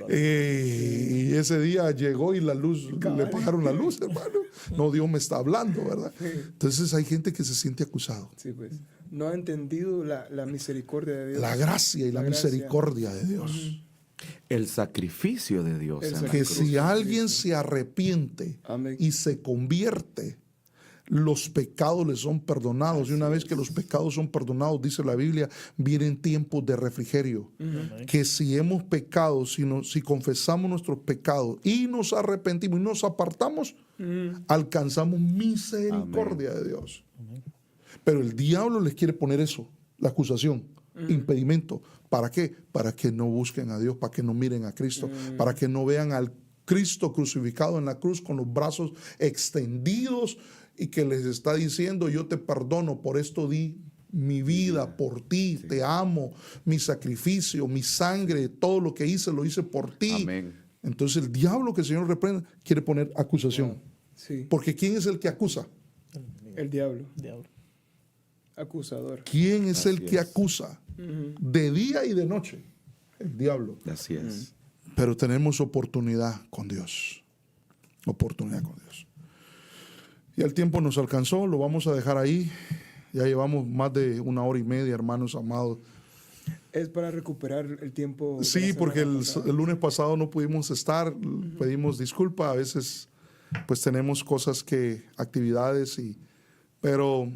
Y ese día llegó y la luz, le pagaron la luz, hermano. No, Dios me está hablando, ¿verdad? Entonces hay gente que se siente acusado. Sí, pues. No ha entendido la misericordia de Dios. La gracia y la misericordia de Dios. El sacrificio de Dios. El en la Que cruz. si alguien se arrepiente Amén. y se convierte, los pecados le son perdonados. Y una vez que los pecados son perdonados, dice la Biblia, vienen tiempos de refrigerio. Que si hemos pecado, si confesamos nuestros pecados y nos arrepentimos y nos apartamos, alcanzamos misericordia de Dios. Pero el diablo les quiere poner eso, la acusación, impedimento. ¿Para qué? Para que no busquen a Dios, para que no miren a Cristo, para que no vean al Cristo crucificado en la cruz con los brazos extendidos y que les está diciendo: yo te perdono, por esto di mi vida por ti, te amo, mi sacrificio, mi sangre, todo lo que hice lo hice por ti. Amén. Entonces el diablo, que el Señor reprenda, quiere poner acusación. Sí, Porque ¿quién es el que acusa? el diablo. Acusador. ¿Quién es el Así que es. acusa? De día y de noche, el diablo. Así es. Pero tenemos oportunidad con Dios. Oportunidad con Dios. Y el tiempo nos alcanzó, lo vamos a dejar ahí. Ya llevamos más de 1 hora y media, hermanos amados. Es para recuperar el tiempo. de Sí, la porque semana el pasada. lunes pasado no pudimos estar, pedimos disculpa, a veces pues tenemos actividades, pero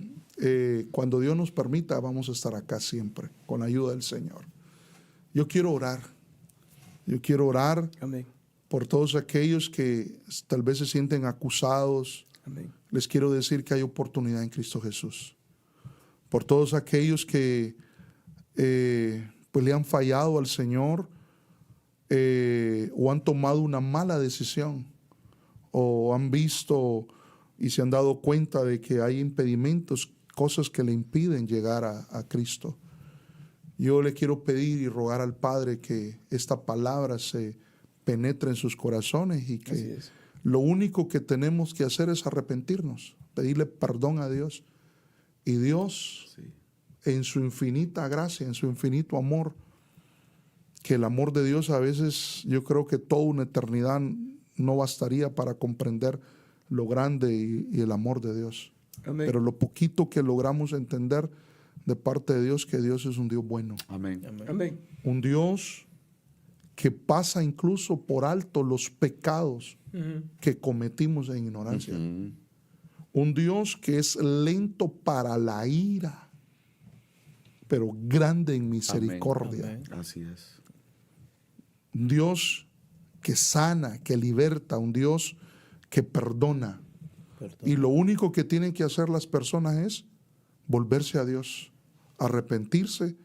cuando Dios nos permita vamos a estar acá siempre, con la ayuda del Señor. Yo quiero orar Amén. por todos aquellos que tal vez se sienten acusados. Amén. Les quiero decir que hay oportunidad en Cristo Jesús. Por todos aquellos que pues le han fallado al Señor o han tomado una mala decisión o han visto y se han dado cuenta de que hay impedimentos, cosas que le impiden llegar a Cristo. Yo le quiero pedir y rogar al Padre que esta palabra se penetre en sus corazones y Así que es. lo único que tenemos que hacer es arrepentirnos, pedirle perdón a Dios. Y Dios, Sí. en su infinita gracia, en su infinito amor, que el amor de Dios a veces, yo creo que toda una eternidad no bastaría para comprender lo grande y el amor de Dios. Amén. Pero lo poquito que logramos entender de parte de Dios, que Dios es un Dios bueno, Amén. Amén. un Dios que pasa incluso por alto los pecados que cometimos en ignorancia. Un Dios que es lento para la ira, pero grande en misericordia. Amén. Así es. Un Dios que sana, que liberta, un Dios que perdona. Y lo único que tienen que hacer las personas es volverse a Dios, arrepentirse,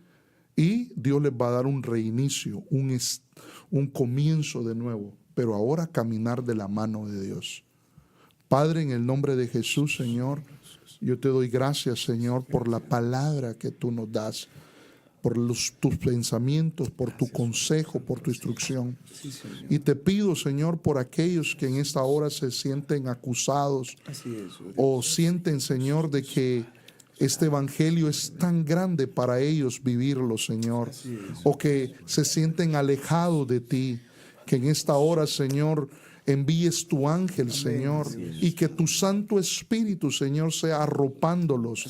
y Dios les va a dar un reinicio, un comienzo de nuevo, pero ahora caminar de la mano de Dios. Padre, en el nombre de Jesús, Señor, yo te doy gracias, Señor, por la palabra que tú nos das, por tus pensamientos, por tu consejo, por tu instrucción. Y te pido, Señor, por aquellos que en esta hora se sienten acusados Así es. o sienten, Señor, de que este evangelio es tan grande para ellos vivirlo, Señor, o que se sienten alejados de ti, que en esta hora, Señor, envíes tu ángel, Señor, y que tu Santo Espíritu, Señor, sea arropándolos,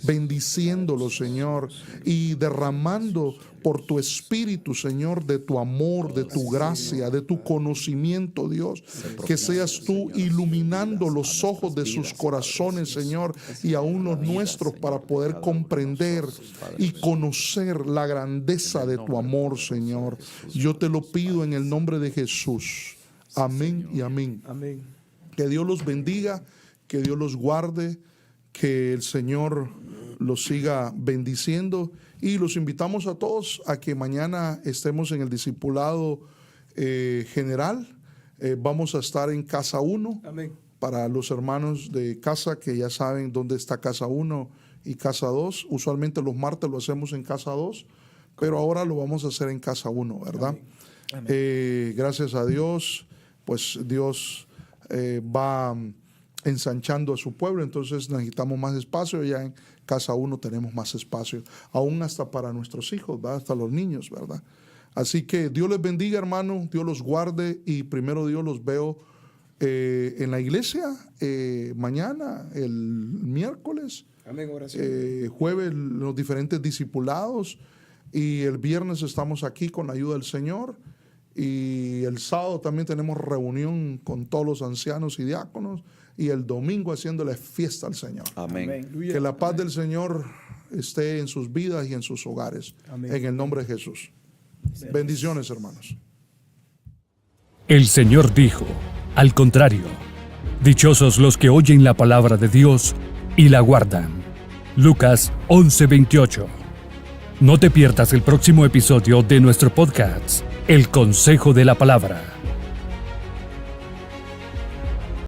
bendiciéndolos, Señor, y derramando por tu Espíritu, Señor, de tu amor, de tu gracia, de tu conocimiento, Dios, que seas tú iluminando los ojos de sus corazones, Señor, y aún los nuestros, para poder comprender y conocer la grandeza de tu amor, Señor. Yo te lo pido en el nombre de Jesús. Amén y amén. Amén. Que Dios los bendiga, que Dios los guarde, que el Señor los siga bendiciendo, y los invitamos a todos a que mañana estemos en el discipulado general. Vamos a estar en Casa 1. Amén. Para los hermanos de casa que ya saben dónde está Casa 1 y Casa 2. Usualmente los martes lo hacemos en Casa 2, pero ahora lo vamos a hacer en Casa 1, ¿verdad? Gracias a Dios, pues Dios va ensanchando a su pueblo, entonces necesitamos más espacio. Ya en Casa 1 tenemos más espacio, aún hasta para nuestros hijos, ¿verdad? Hasta los niños, ¿verdad? Así que Dios les bendiga, hermano, Dios los guarde, y primero Dios los veo en la iglesia mañana, el miércoles. Amén, oración. Jueves los diferentes discipulados, y el viernes estamos aquí con la ayuda del Señor, y el sábado también tenemos reunión con todos los ancianos y diáconos, y el domingo haciéndole fiesta al Señor. Amén. Que la paz del Señor esté en sus vidas y en sus hogares. Amén. En el nombre de Jesús. Bendiciones, hermanos. El Señor dijo, al contrario, dichosos los que oyen la palabra de Dios y la guardan. Lucas 11:28. No te pierdas el próximo episodio de nuestro podcast, El Consejo de la Palabra.